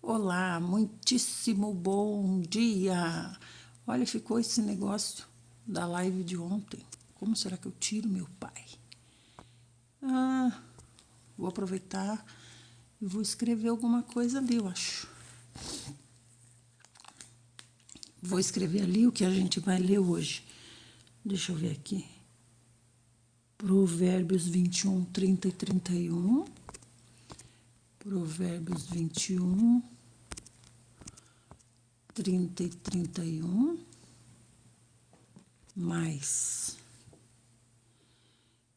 Olá, muitíssimo bom dia. Olha, ficou esse negócio da live de ontem. Como será que eu tiro meu pai? Vou aproveitar e vou escrever alguma coisa ali, eu acho. Vou escrever ali o que a gente vai ler hoje. Deixa eu ver aqui. Provérbios 21, 30 e 31. Provérbios 21, 30 e 31. Mais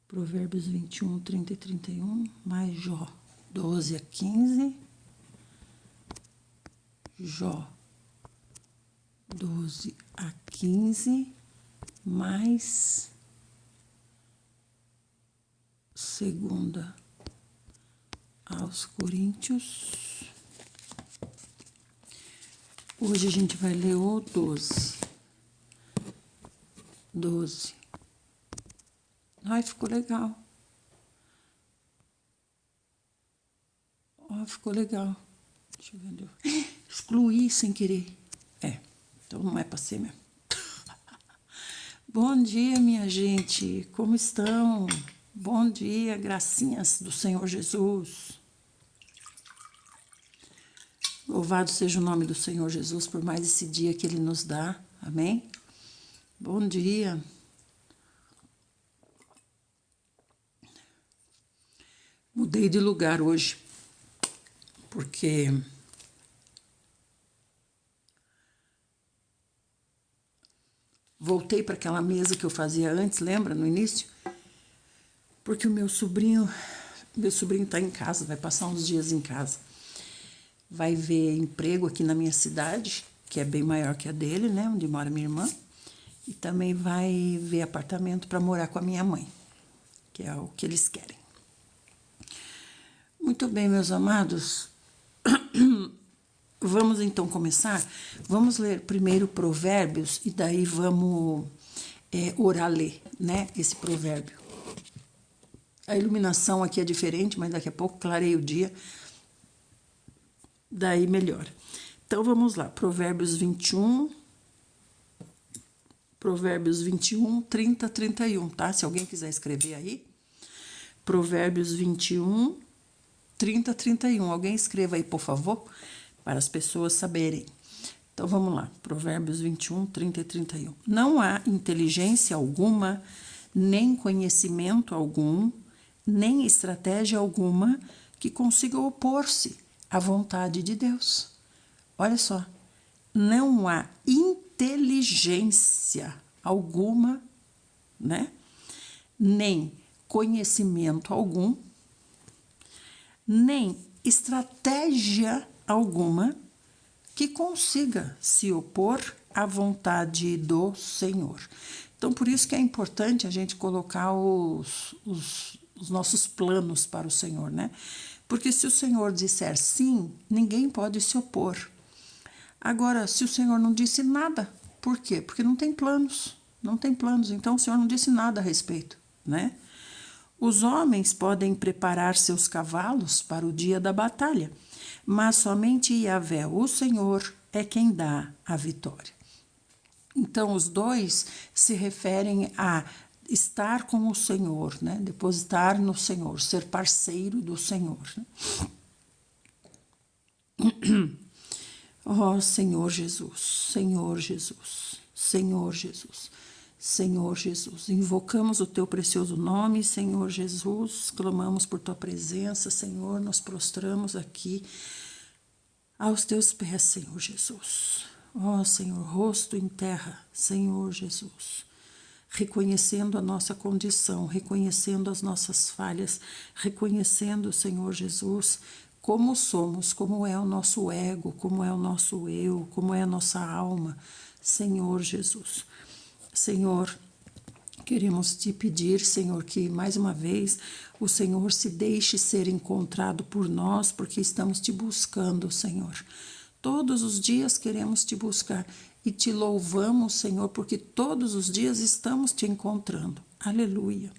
Provérbios 21, 30 e 31, mais Jó 12 a 15, Jó 12 a 15, mais segunda aos Coríntios. Hoje a gente vai ler o 12. 12. Ai, ficou legal. Ó, ficou legal. Deixa eu ver onde eu... Excluí sem querer. Então não é pra ser mesmo. Bom dia, minha gente. Como estão? Bom dia, gracinhas do Senhor Jesus. Louvado seja o nome do Senhor Jesus por mais esse dia que Ele nos dá. Amém? Bom dia. Mudei de lugar hoje, porque voltei para aquela mesa que eu fazia antes, lembra, no início? Porque o meu sobrinho está em casa, vai passar uns dias em casa. Vai ver emprego aqui na minha cidade, que é bem maior que a dele, né, onde mora minha irmã. E também vai ver apartamento para morar com a minha mãe, que é o que eles querem. Muito bem, meus amados. Vamos então começar? Vamos ler primeiro Provérbios e daí vamos orar ler, né, esse provérbio. A iluminação aqui é diferente, mas daqui a pouco clareia o dia, daí melhora. Então vamos lá, Provérbios 21, 30, 31, tá? Se alguém quiser escrever aí, Provérbios 21, 30, 31. Alguém escreva aí, por favor, para as pessoas saberem. Então, vamos lá. Provérbios 21, 30 e 31. Não há inteligência alguma, nem conhecimento algum, nem estratégia alguma que consiga opor-se à vontade de Deus. Olha só. Não há inteligência alguma, né? Nem conhecimento algum, nem estratégia alguma que consiga se opor à vontade do Senhor. Então, por isso que é importante a gente colocar os nossos planos para o Senhor, né? Porque se o Senhor disser sim, ninguém pode se opor. Agora, se o Senhor não disse nada, por quê? Porque não tem planos, não tem planos. Então, o Senhor não disse nada a respeito, né? Os homens podem preparar seus cavalos para o dia da batalha, mas somente Yahvé, o Senhor, é quem dá a vitória. Então, os dois se referem a estar com o Senhor, né? Depositar no Senhor, ser parceiro do Senhor. Oh, Senhor Jesus, Senhor Jesus, Senhor Jesus. Senhor Jesus, invocamos o teu precioso nome, Senhor Jesus, clamamos por tua presença, Senhor, nos prostramos aqui aos teus pés, Senhor Jesus. Ó Senhor, rosto em terra, Senhor Jesus, reconhecendo a nossa condição, reconhecendo as nossas falhas, reconhecendo, Senhor Jesus, como somos, como é o nosso ego, como é o nosso eu, como é a nossa alma, Senhor Jesus. Senhor, queremos te pedir, Senhor, que mais uma vez o Senhor se deixe ser encontrado por nós, porque estamos te buscando, Senhor. Todos os dias queremos te buscar e te louvamos, Senhor, porque todos os dias estamos te encontrando. Aleluia.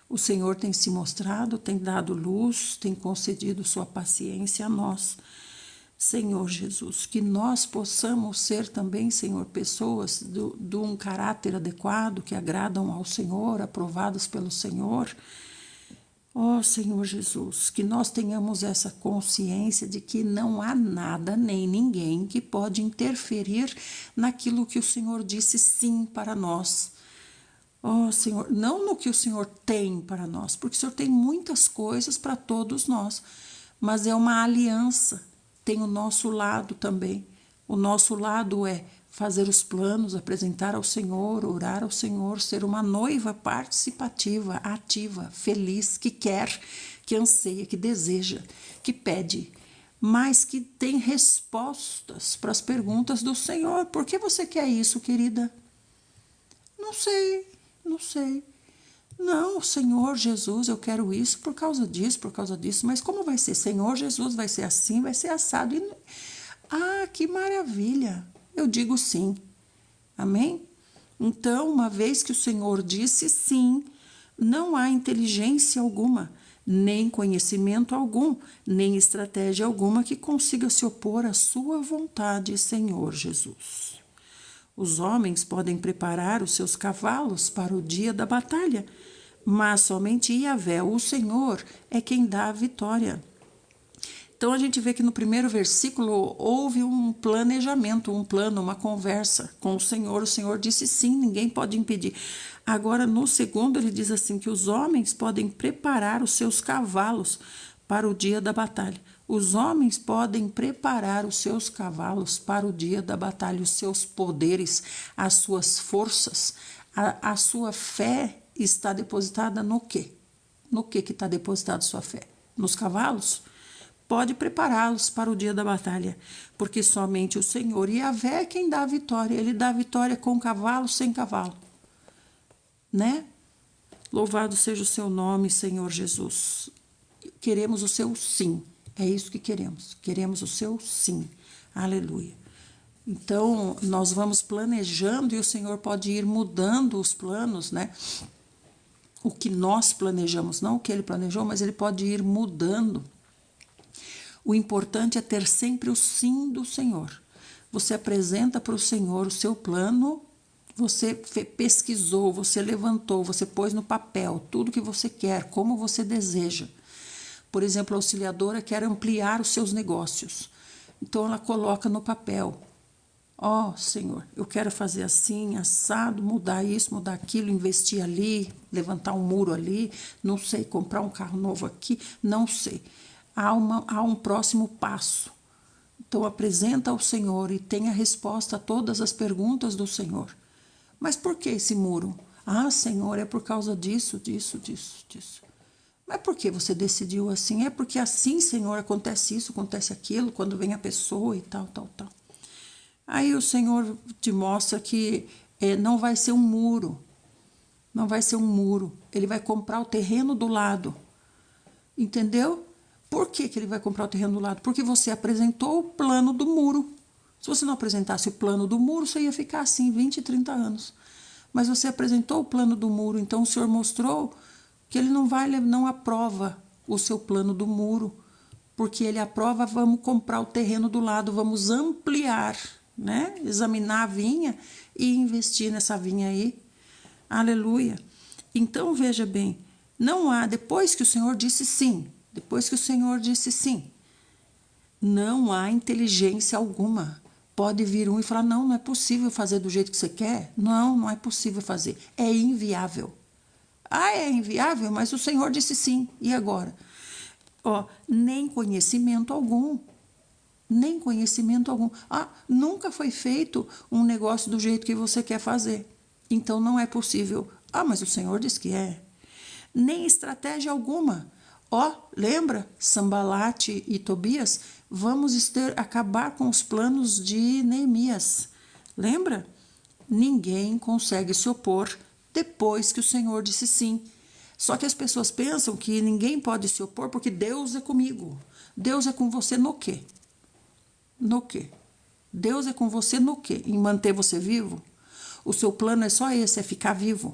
O Senhor tem se mostrado, tem dado luz, tem concedido sua paciência a nós. Senhor Jesus, que nós possamos ser também, Senhor, pessoas de um caráter adequado, que agradam ao Senhor, aprovadas pelo Senhor. Ó Senhor Jesus, que nós tenhamos essa consciência de que não há nada nem ninguém que pode interferir naquilo que o Senhor disse sim para nós. Ó Senhor, não no que o Senhor tem para nós, porque o Senhor tem muitas coisas para todos nós, mas é uma aliança. Tem o nosso lado também. O nosso lado é fazer os planos, apresentar ao Senhor, orar ao Senhor, ser uma noiva participativa, ativa, feliz, que quer, que anseia, que deseja, que pede, mas que tem respostas para as perguntas do Senhor. Por que você quer isso, querida? Não sei, não sei. Não, Senhor Jesus, eu quero isso por causa disso, mas como vai ser? Senhor Jesus, vai ser assim, vai ser assado. Ah, que maravilha! Eu digo sim. Amém? Então, uma vez que o Senhor disse sim, não há inteligência alguma, nem conhecimento algum, nem estratégia alguma que consiga se opor à sua vontade, Senhor Jesus. Os homens podem preparar os seus cavalos para o dia da batalha, mas somente Yahvé, o Senhor, é quem dá a vitória. Então a gente vê que no primeiro versículo houve um planejamento, um plano, uma conversa com o Senhor disse sim, ninguém pode impedir. Agora no segundo ele diz assim que os homens podem preparar os seus cavalos para o dia da batalha. Os homens podem preparar os seus cavalos para o dia da batalha, os seus poderes, as suas forças, a sua fé está depositada no quê? No que está depositada sua fé? Nos cavalos? Pode prepará-los para o dia da batalha, porque somente o Senhor Yahvé é quem dá a vitória. Ele dá a vitória com cavalo, sem cavalo, né? Louvado seja o seu nome, Senhor Jesus. Queremos o seu sim. É isso que queremos. Queremos o seu sim. Aleluia. Então, nós vamos planejando e o Senhor pode ir mudando os planos, né? O que nós planejamos, não o que ele planejou, mas ele pode ir mudando. O importante é ter sempre o sim do Senhor. Você apresenta para o Senhor o seu plano, você pesquisou, você levantou, você pôs no papel tudo que você quer, como você deseja. Por exemplo, a auxiliadora quer ampliar os seus negócios. Então, ela coloca no papel. Ó, Senhor, eu quero fazer assim, assado, mudar isso, mudar aquilo, investir ali, levantar um muro ali, não sei, comprar um carro novo aqui, não sei. Há um próximo passo. Então, apresenta ao Senhor e tenha resposta a todas as perguntas do Senhor. Mas por que esse muro? Ah, Senhor, é por causa disso. Mas por que você decidiu assim? É porque assim, Senhor, acontece isso, acontece aquilo, quando vem a pessoa e tal. Aí o Senhor te mostra que não vai ser um muro. Não vai ser um muro. Ele vai comprar o terreno do lado. Entendeu? Por que ele vai comprar o terreno do lado? Porque você apresentou o plano do muro. Se você não apresentasse o plano do muro, você ia ficar assim 20, 30 anos. Mas você apresentou o plano do muro, então o Senhor mostrou que ele não aprova o seu plano do muro, porque ele aprova, vamos comprar o terreno do lado, vamos ampliar, né? Examinar a vinha e investir nessa vinha aí. Aleluia. Então, veja bem, não há, depois que o Senhor disse sim, não há inteligência alguma. Pode vir um e falar, não é possível fazer do jeito que você quer. Não é possível fazer. É inviável. Ah, é inviável, mas o Senhor disse sim. E agora? Nem conhecimento algum. Ah, nunca foi feito um negócio do jeito que você quer fazer. Então não é possível. Ah, mas o Senhor diz que é. Nem estratégia alguma. Lembra? Sambalate e Tobias? Vamos acabar com os planos de Neemias. Lembra? Ninguém consegue se opor depois que o Senhor disse sim. Só que as pessoas pensam que ninguém pode se opor porque Deus é comigo. Deus é com você no quê? No quê? Deus é com você no quê? Em manter você vivo? O seu plano é só esse, é ficar vivo.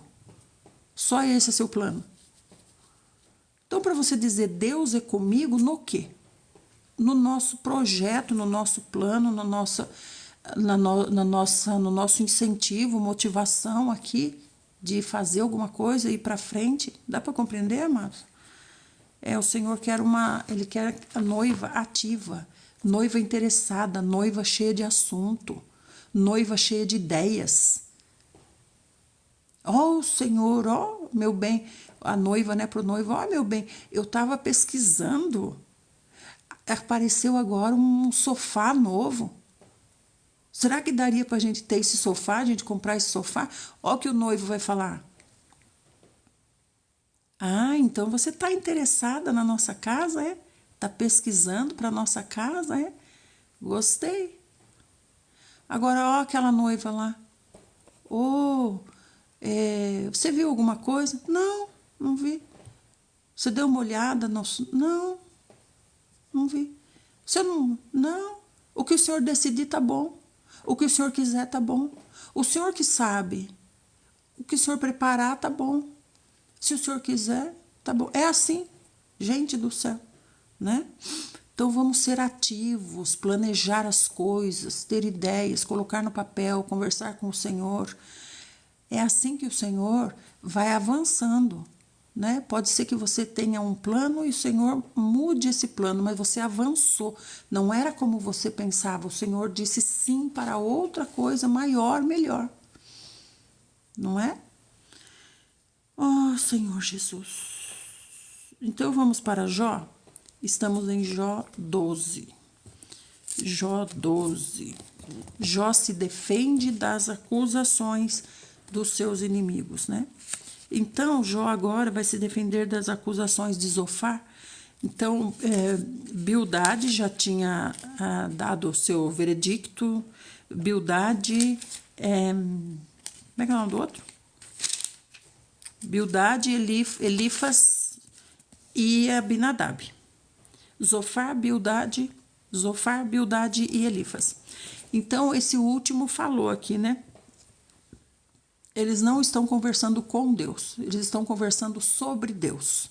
Só esse é seu plano. Então, para você dizer Deus é comigo no quê? no nosso projeto, no nosso plano, no nosso incentivo, motivação aqui de fazer alguma coisa e ir para frente. Dá para compreender, amados? O Senhor quer Ele quer a noiva ativa, noiva interessada, noiva cheia de assunto, noiva cheia de ideias. Senhor, meu bem, a noiva, né, pro noivo, meu bem, eu estava pesquisando, apareceu agora um sofá novo. Será que daria para a gente ter esse sofá, a gente comprar esse sofá? Olha o que o noivo vai falar. Então você está interessada na nossa casa, é? Está pesquisando para nossa casa, é? Gostei. Agora, aquela noiva lá. Você viu alguma coisa? Não, não vi. Você deu uma olhada? Não, não vi. Você não? Não. O que o senhor decidir tá bom. O que o senhor quiser tá bom. O senhor que sabe. O que o senhor preparar tá bom. Se o senhor quiser, tá bom. É assim, gente do céu, né? Então vamos ser ativos, planejar as coisas, ter ideias, colocar no papel, conversar com o Senhor. É assim que o Senhor vai avançando, né? Pode ser que você tenha um plano e o Senhor mude esse plano, mas você avançou. Não era como você pensava. O Senhor disse sim para outra coisa maior, melhor. Não é? Senhor Jesus. Então vamos para Jó. Estamos em Jó 12. Jó 12. Jó se defende das acusações dos seus inimigos, né? Então, Jó agora vai se defender das acusações de Zofar. Então, Bildade já tinha dado o seu veredicto. Bildade, como é que é o nome do outro? Bildade, Elifas e Abinadab. Zofar, Bildade e Elifas. Então, esse último falou aqui, né? Eles não estão conversando com Deus, eles estão conversando sobre Deus.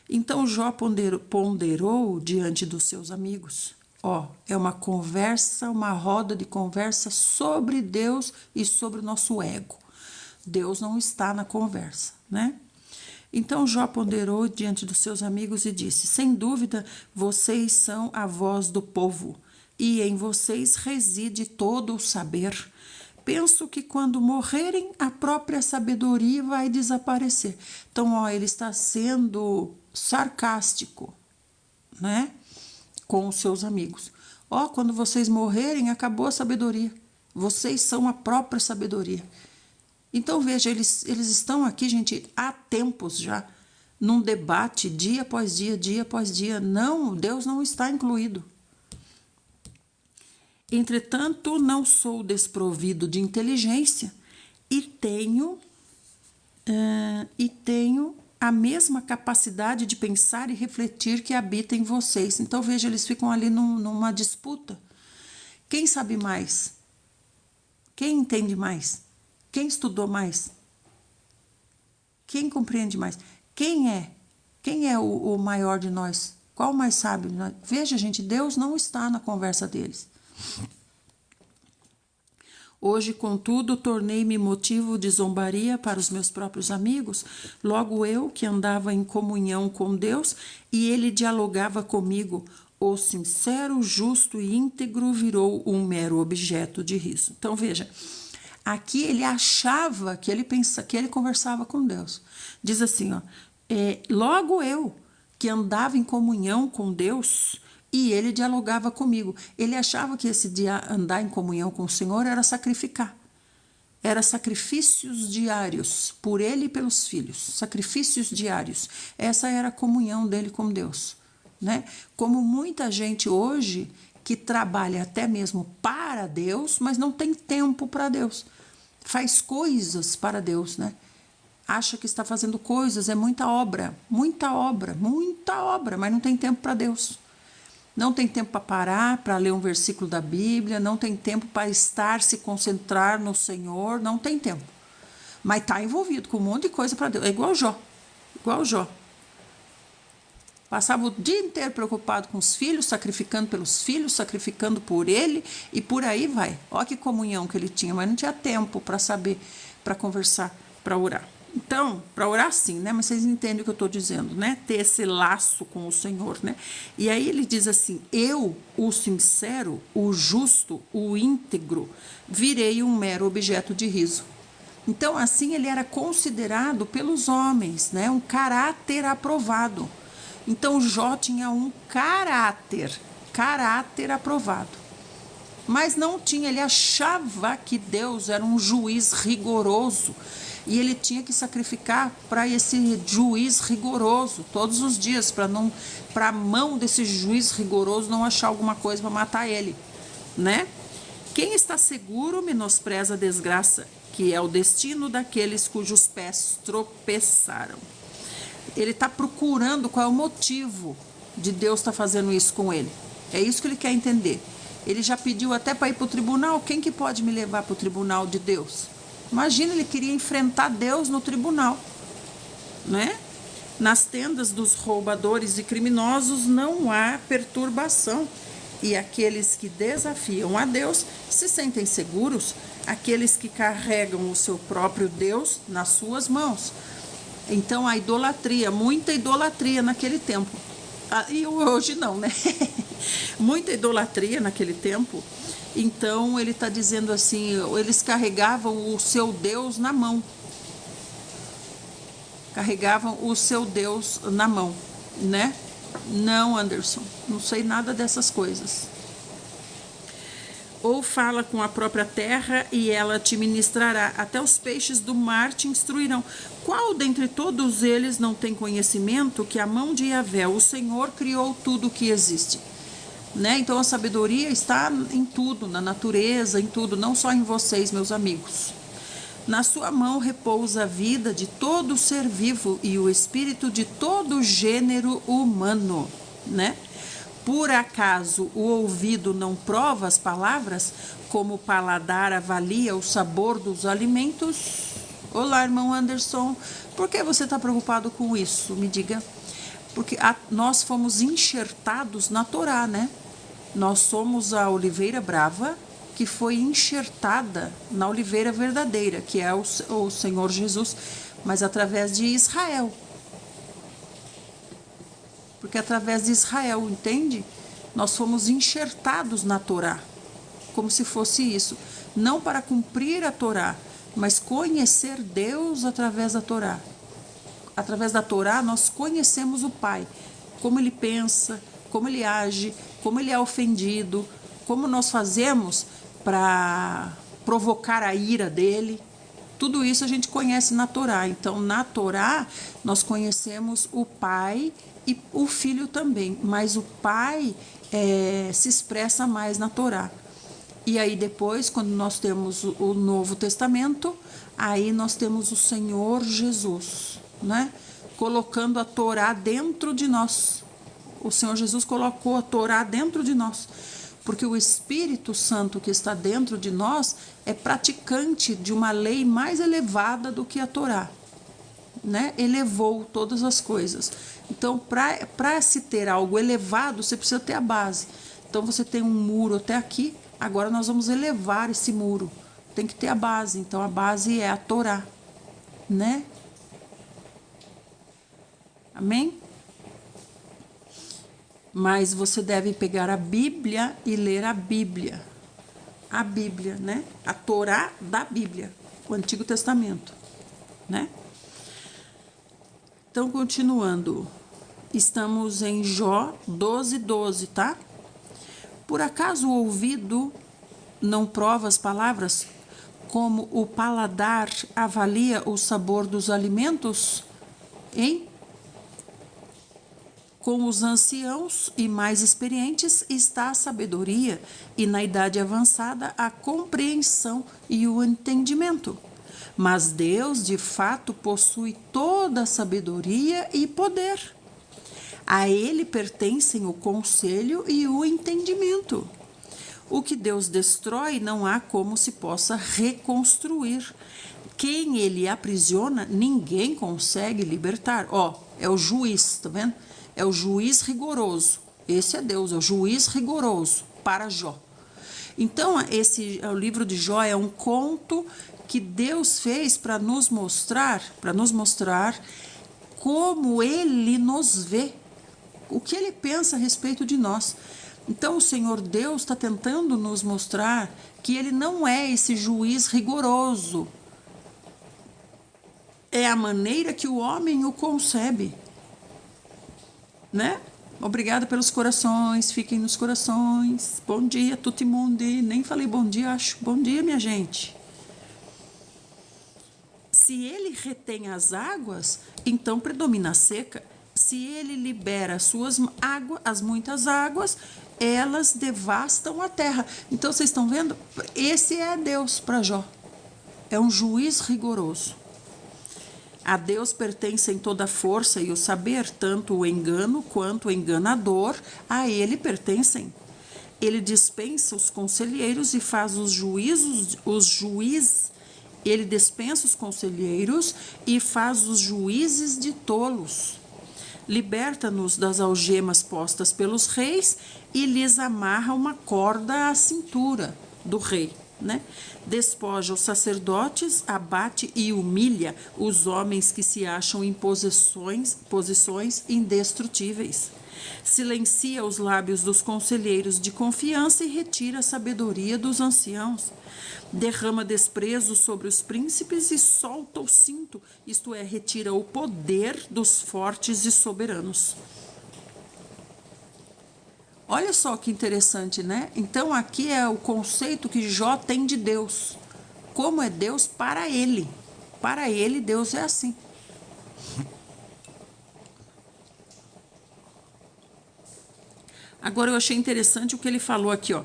Então, Jó ponderou diante dos seus amigos. É uma conversa, uma roda de conversa sobre Deus e sobre o nosso ego. Deus não está na conversa, né? Então Jó ponderou diante dos seus amigos e disse: sem dúvida, vocês são a voz do povo, e em vocês reside todo o saber. Penso que quando morrerem, a própria sabedoria vai desaparecer. Então, ele está sendo sarcástico, né? Com os seus amigos. Quando vocês morrerem, acabou a sabedoria. Vocês são a própria sabedoria. Então, veja, eles estão aqui, gente, há tempos já, num debate, dia após dia, dia após dia. Não, Deus não está incluído. Entretanto, não sou desprovido de inteligência e tenho a mesma capacidade de pensar e refletir que habita em vocês. Então, veja, eles ficam ali numa disputa. Quem sabe mais? Quem entende mais? Quem estudou mais? Quem compreende mais? Quem é o maior de nós? Qual o mais sábio de nós? Veja, gente, Deus não está na conversa deles. Hoje, contudo, tornei-me motivo de zombaria para os meus próprios amigos. Logo eu, que andava em comunhão com Deus, e ele dialogava comigo, o sincero, justo e íntegro virou um mero objeto de riso. Então, veja, aqui ele achava que ele conversava com Deus. Diz assim, logo eu, que andava em comunhão com Deus, e ele dialogava comigo. Ele achava que esse dia andar em comunhão com o Senhor era sacrificar. Era sacrifícios diários, por ele e pelos filhos. Sacrifícios diários. Essa era a comunhão dele com Deus, né? Como muita gente hoje que trabalha até mesmo para Deus, mas não tem tempo para Deus. Faz coisas para Deus, né? Acha que está fazendo coisas, é muita obra, mas não tem tempo para Deus. Não tem tempo para parar, para ler um versículo da Bíblia, não tem tempo para se concentrar no Senhor, não tem tempo. Mas está envolvido com um monte de coisa para Deus. É igual Jó. Passava o dia inteiro preocupado com os filhos, sacrificando pelos filhos, sacrificando por ele e por aí vai. Olha que comunhão que ele tinha, mas não tinha tempo para saber, para conversar, para orar. Então, para orar sim, né? Mas vocês entendem o que eu estou dizendo, né? Ter esse laço com o Senhor, né? E aí ele diz assim: eu, o sincero, o justo, o íntegro, virei um mero objeto de riso. Então, assim ele era considerado pelos homens, né? Um caráter aprovado. Então, Jó tinha um caráter aprovado. Mas não tinha, ele achava que Deus era um juiz rigoroso e ele tinha que sacrificar para esse juiz rigoroso todos os dias, para a mão desse juiz rigoroso não achar alguma coisa para matar ele, né? Quem está seguro menospreza a desgraça, que é o destino daqueles cujos pés tropeçaram. Ele está procurando qual é o motivo de Deus estar fazendo isso com ele. É isso que ele quer entender. Ele já pediu até para ir para o tribunal. Quem que pode me levar para o tribunal de Deus? Imagina, ele queria enfrentar Deus no tribunal, né? Nas tendas dos roubadores e criminosos não há perturbação. E aqueles que desafiam a Deus se sentem seguros, aqueles que carregam o seu próprio Deus nas suas mãos. Então, a idolatria, muita idolatria naquele tempo. E hoje não, né? Muita idolatria naquele tempo. Então, ele está dizendo assim, eles carregavam o seu Deus na mão. Carregavam o seu Deus na mão, né? Não, Anderson, não sei nada dessas coisas. Ou fala com a própria terra e ela te ministrará, até os peixes do mar te instruirão. Qual dentre todos eles não tem conhecimento que a mão de Yahvé, o Senhor, criou tudo o que existe? Né? Então a sabedoria está em tudo, na natureza, em tudo, não só em vocês, meus amigos. Na sua mão repousa a vida de todo ser vivo e o espírito de todo gênero humano, né? Por acaso o ouvido não prova as palavras, como o paladar avalia o sabor dos alimentos? Olá, irmão Anderson, por que você está preocupado com isso? Me diga. Porque nós fomos enxertados na Torá, né? Nós somos a oliveira brava que foi enxertada na oliveira verdadeira, que é o Senhor Jesus, mas através de Israel. Porque através de Israel, entende? Nós fomos enxertados na Torá, como se fosse isso. Não para cumprir a Torá, mas conhecer Deus através da Torá. Através da Torá, nós conhecemos o Pai, como Ele pensa, como Ele age, como Ele é ofendido, como nós fazemos para provocar a ira dEle. Tudo isso a gente conhece na Torá. Então, na Torá, nós conhecemos o Pai e o Filho também, mas o Pai se expressa mais na Torá. E aí depois, quando nós temos o Novo Testamento, aí nós temos o Senhor Jesus, né? Colocando a Torá dentro de nós. O Senhor Jesus colocou a Torá dentro de nós, porque o Espírito Santo que está dentro de nós é praticante de uma lei mais elevada do que a Torá, né? Elevou todas as coisas. Então, para se ter algo elevado, você precisa ter a base. Então, você tem um muro até aqui, agora nós vamos elevar esse muro. Tem que ter a base. Então, a base é a Torá, né? Amém? Mas você deve pegar a Bíblia e ler a Bíblia. A Bíblia, né? A Torá da Bíblia, o Antigo Testamento, né? Então, continuando, estamos em Jó 12:12, tá? Por acaso o ouvido não prova as palavras, como o paladar avalia o sabor dos alimentos? Hein? Com os anciãos e mais experientes está a sabedoria, e na idade avançada a compreensão e o entendimento. Mas Deus, de fato, possui toda a sabedoria e poder. A Ele pertencem o conselho e o entendimento. O que Deus destrói não há como se possa reconstruir. Quem Ele aprisiona, ninguém consegue libertar. Ó, é o juiz, tá vendo? é o juiz rigoroso. Esse é Deus, é o juiz rigoroso para Jó. Então, o livro de Jó é um conto que Deus fez para nos mostrar como Ele nos vê, o que Ele pensa a respeito de nós. Então, o Senhor Deus está tentando nos mostrar que Ele não é esse juiz rigoroso. É a maneira que o homem o concebe, né? Obrigada pelos corações, fiquem nos corações. Bom dia, tutti mundi. Nem falei bom dia, acho. Bom dia, minha gente. Se ele retém as águas, então predomina a seca. Se ele libera as muitas águas, elas devastam a terra. Então, vocês estão vendo? Esse é Deus para Jó. É um juiz rigoroso. A Deus pertencem toda a força e o saber, tanto o engano quanto o enganador, a ele pertencem. Ele dispensa os conselheiros e faz ele dispensa os conselheiros e faz os juízes de tolos. Liberta-nos das algemas postas pelos reis e lhes amarra uma corda à cintura do rei, né? Despoja os sacerdotes, abate e humilha os homens que se acham em posições indestrutíveis. Silencia os lábios dos conselheiros de confiança e retira a sabedoria dos anciãos. Derrama desprezo sobre os príncipes e solta o cinto, isto é, retira o poder dos fortes e soberanos. Olha só que interessante, né? Então, aqui é o conceito que Jó tem de Deus. Como é Deus para ele. Para ele, Deus é assim. Agora, eu achei interessante o que ele falou aqui, ó.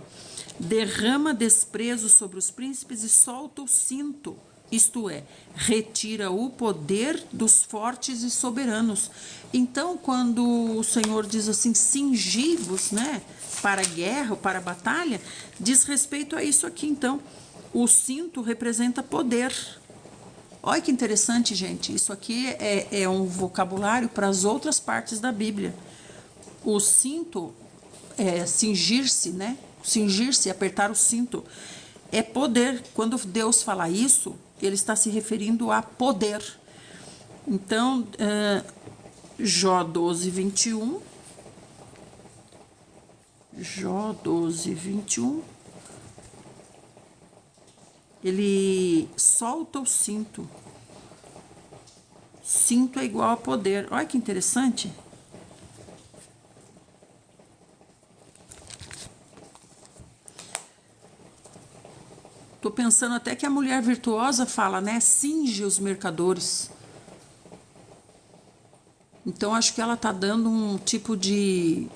Derrama desprezo sobre os príncipes e solta o cinto. Isto é, retira o poder dos fortes e soberanos. Então, quando o Senhor diz assim, cingi-vos, né, para a guerra, para a batalha, diz respeito a isso aqui. Então, o cinto representa poder. Olha que interessante, gente. Isso aqui é um vocabulário para as outras partes da Bíblia. O cinto é cingir-se, né? Cingir-se, apertar o cinto. É poder. Quando Deus fala isso, ele está se referindo a poder. Então, Jó 12, 21. Jó 12, 21. Ele solta o cinto. Cinto é igual a poder. Olha que interessante. Tô pensando até que a mulher virtuosa fala, né? Cinge os mercadores. Então, acho que ela tá dando um tipo de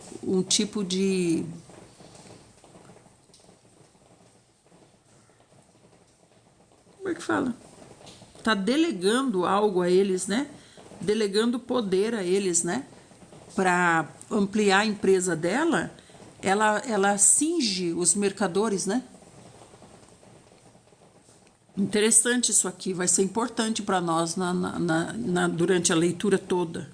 como é que fala? Tá delegando algo a eles, né? Delegando poder a eles, né? Para ampliar a empresa dela, ela cinge os mercadores, né? Interessante isso aqui, vai ser importante para nós durante a leitura toda.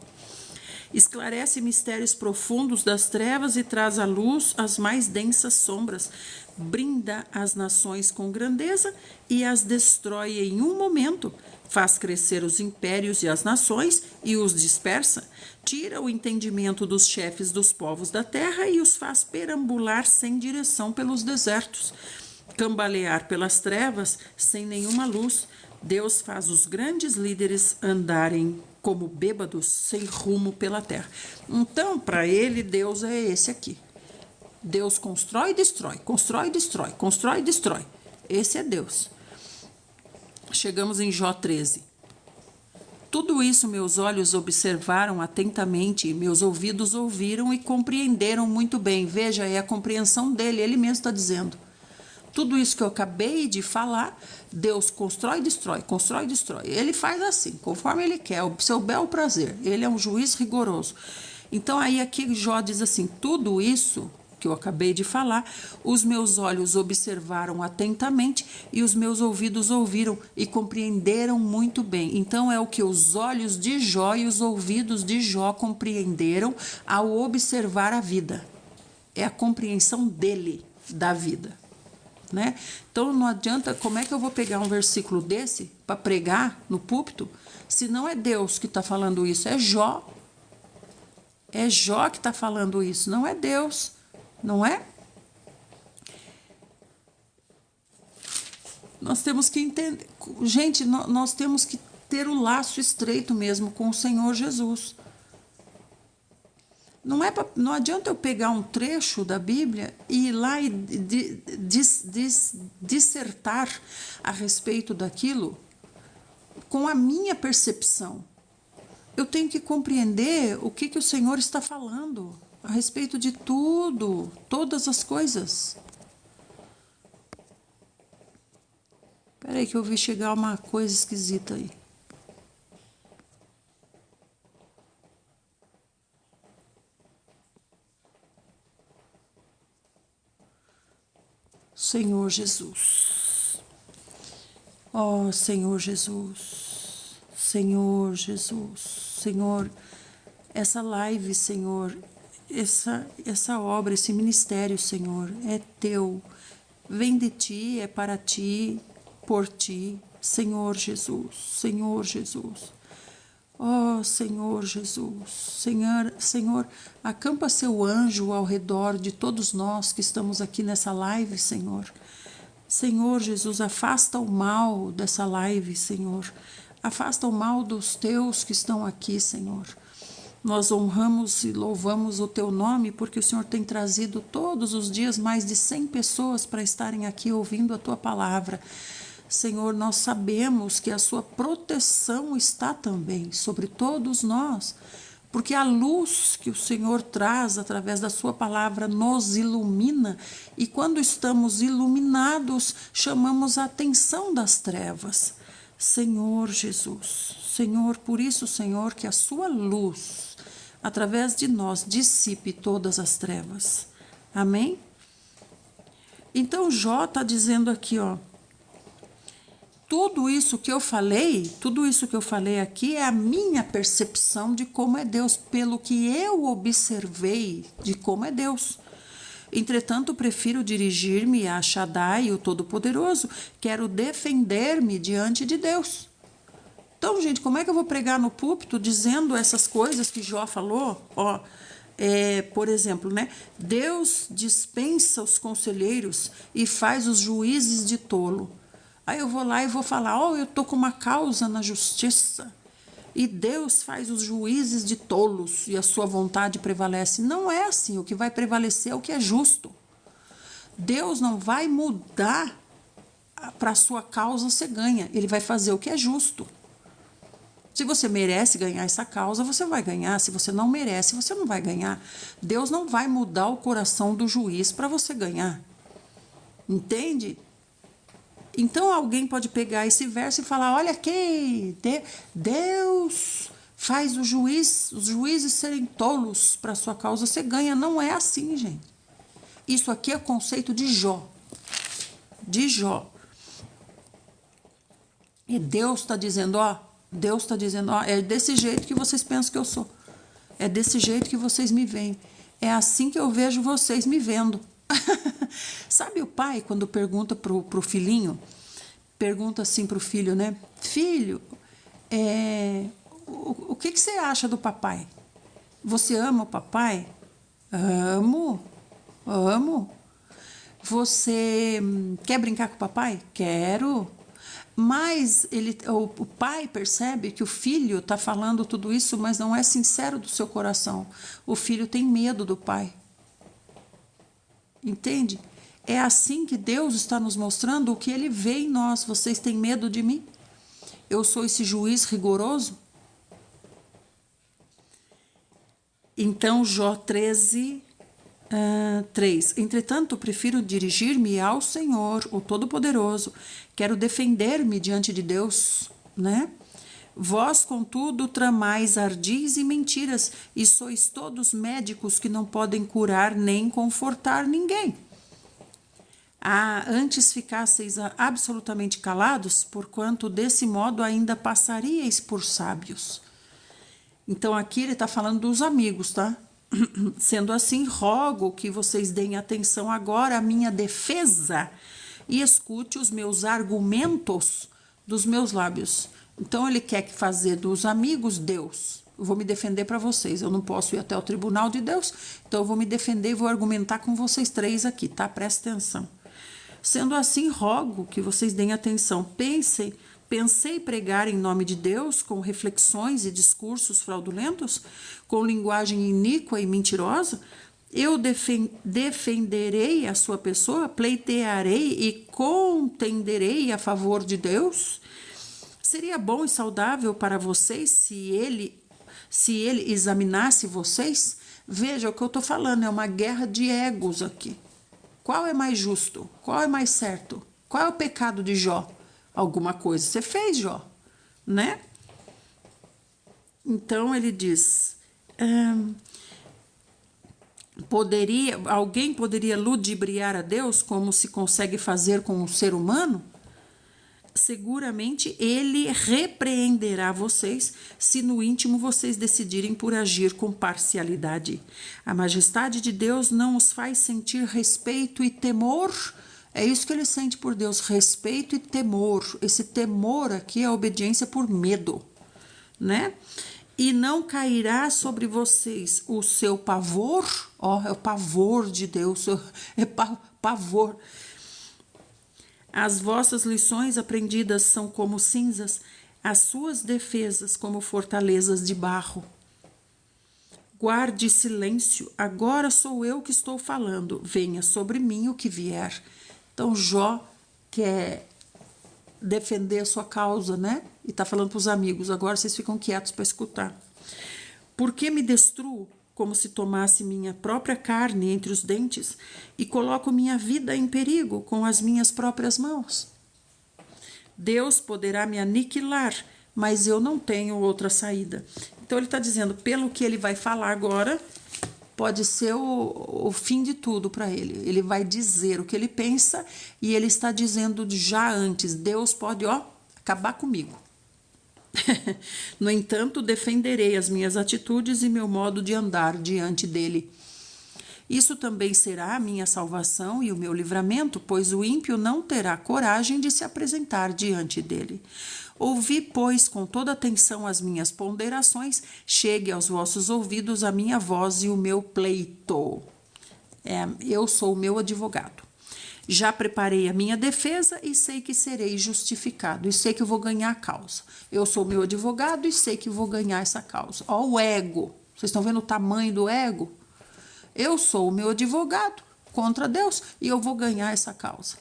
Esclarece mistérios profundos das trevas e traz à luz as mais densas sombras. Brinda as nações com grandeza e as destrói em um momento. Faz crescer os impérios e as nações e os dispersa. Tira o entendimento dos chefes dos povos da terra e os faz perambular sem direção pelos desertos. Cambalear pelas trevas sem nenhuma luz. Deus faz os grandes líderes andarem como bêbados sem rumo pela terra. Então, para ele, Deus é esse aqui. Deus constrói e destrói, constrói e destrói, constrói e destrói. Esse é Deus. Chegamos em Jó 13. Tudo isso meus olhos observaram atentamente e meus ouvidos ouviram e compreenderam muito bem. Veja, é a compreensão dele, ele mesmo está dizendo. Tudo isso que eu acabei de falar, Deus constrói e destrói, constrói e destrói. Ele faz assim, conforme ele quer, o seu bel prazer. Ele é um juiz rigoroso. Então, aí aqui Jó diz assim, tudo isso que eu acabei de falar, os meus olhos observaram atentamente e os meus ouvidos ouviram e compreenderam muito bem. Então é o que os olhos de Jó e os ouvidos de Jó compreenderam ao observar a vida. É a compreensão dele da vida, né? Então não adianta, como é que eu vou pegar um versículo desse para pregar no púlpito, se não é Deus que está falando isso, é Jó. É Jó que está falando isso, não é Deus, não é? Nós temos que entender, gente, nós temos que ter o laço estreito mesmo com o Senhor Jesus. Não adianta eu pegar um trecho da Bíblia e ir lá e dissertar a respeito daquilo com a minha percepção. Eu tenho que compreender o que o Senhor está falando a respeito de tudo, todas as coisas. Espera aí que eu vi chegar uma coisa esquisita aí. Senhor Jesus. Ó Senhor Jesus. Senhor Jesus. Senhor, essa live, Senhor, essa obra, esse ministério, Senhor, é teu. Vem de ti, é para ti, por ti, Senhor Jesus. Senhor Jesus. Ó Senhor Jesus, Senhor, acampa seu anjo ao redor de todos nós que estamos aqui nessa live, Senhor. Senhor Jesus, afasta o mal dessa live, Senhor. Afasta o mal dos teus que estão aqui, Senhor. Nós honramos e louvamos o teu nome porque o Senhor tem trazido todos os dias mais de 100 pessoas para estarem aqui ouvindo a tua palavra. Senhor, nós sabemos que a sua proteção está também sobre todos nós, porque a luz que o Senhor traz através da sua palavra nos ilumina, e quando estamos iluminados, chamamos a atenção das trevas. Senhor Jesus, Senhor, por isso, Senhor, que a sua luz, através de nós, dissipe todas as trevas. Amém? Então, Jó está dizendo aqui, ó, tudo isso que eu falei aqui é a minha percepção de como é Deus, pelo que eu observei de como é Deus. Entretanto, prefiro dirigir-me a Shaddai, o Todo-Poderoso, quero defender-me diante de Deus. Então, gente, como é que eu vou pregar no púlpito dizendo essas coisas que Jó falou? Ó, por exemplo, né? Deus dispensa os conselheiros e faz os juízes de tolo. Aí eu vou lá e vou falar, eu estou com uma causa na justiça e Deus faz os juízes de tolos e a sua vontade prevalece. Não é assim, o que vai prevalecer é o que é justo. Deus não vai mudar para a sua causa você ganha, ele vai fazer o que é justo. Se você merece ganhar essa causa, você vai ganhar. Se você não merece, você não vai ganhar. Deus não vai mudar o coração do juiz para você ganhar. Entende? Então alguém pode pegar esse verso e falar, olha aqui, Deus faz os juízes serem tolos para a sua causa, você ganha. Não é assim, gente. Isso aqui é conceito de Jó. De Jó. E Deus está dizendo, é desse jeito que vocês pensam que eu sou. É desse jeito que vocês me veem. É assim que eu vejo vocês me vendo. Sabe o pai, quando pergunta pro filhinho, pergunta assim pro filho, né? Filho, o que você acha do papai? Você ama o papai? Amo. Você quer brincar com o papai? Quero. Mas o pai percebe que o filho está falando tudo isso, mas não é sincero do seu coração. O filho tem medo do pai. Entende? É assim que Deus está nos mostrando o que ele vê em nós. Vocês têm medo de mim? Eu sou esse juiz rigoroso? Então, Jó 13, 3. Entretanto, prefiro dirigir-me ao Senhor, o Todo-Poderoso. Quero defender-me diante de Deus, né? Vós, contudo, tramais ardis e mentiras, e sois todos médicos que não podem curar nem confortar ninguém. Antes ficasseis absolutamente calados, porquanto desse modo ainda passaríeis por sábios. Então aqui ele está falando dos amigos, tá? Sendo assim, rogo que vocês deem atenção agora à minha defesa e escute os meus argumentos dos meus lábios. Então ele quer fazer dos amigos Deus. Eu vou me defender para vocês. Eu não posso ir até o tribunal de Deus, então eu vou me defender e vou argumentar com vocês três aqui, tá? Presta atenção. Sendo assim, rogo que vocês deem atenção. Pensei pregar em nome de Deus com reflexões e discursos fraudulentos, com linguagem iníqua e mentirosa? Eu defenderei a sua pessoa, pleitearei e contenderei a favor de Deus? Seria bom e saudável para vocês se ele examinasse vocês? Veja o que eu estou falando, é uma guerra de egos aqui. Qual é mais justo? Qual é mais certo? Qual é o pecado de Jó? Alguma coisa você fez, Jó, né? Então ele diz, alguém poderia ludibriar a Deus como se consegue fazer com um ser humano? Seguramente ele repreenderá vocês se no íntimo vocês decidirem por agir com parcialidade. A majestade de Deus não os faz sentir respeito e temor. É isso que ele sente por Deus, respeito e temor. Esse temor aqui é a obediência por medo, né? E não cairá sobre vocês o seu pavor, é o pavor de Deus, é pavor. As vossas lições aprendidas são como cinzas, as suas defesas como fortalezas de barro. Guarde silêncio, agora sou eu que estou falando, venha sobre mim o que vier. Então Jó quer defender a sua causa, né? E está falando para os amigos, agora vocês ficam quietos para escutar. Por que me destruo como se tomasse minha própria carne entre os dentes e coloco minha vida em perigo com as minhas próprias mãos? Deus poderá me aniquilar, mas eu não tenho outra saída. Então ele está dizendo, pelo que ele vai falar agora, pode ser o fim de tudo para ele. Ele vai dizer o que ele pensa e ele está dizendo já antes, Deus pode, acabar comigo. No entanto, defenderei as minhas atitudes e meu modo de andar diante dele. Isso também será a minha salvação e o meu livramento, pois o ímpio não terá coragem de se apresentar diante dele. Ouvi, pois, com toda atenção as minhas ponderações, chegue aos vossos ouvidos a minha voz e o meu pleito. Eu sou o meu advogado. Já preparei a minha defesa e sei que serei justificado, e sei que eu vou ganhar a causa. Eu sou meu advogado e sei que vou ganhar essa causa. O ego. Vocês estão vendo o tamanho do ego? Eu sou o meu advogado contra Deus e eu vou ganhar essa causa.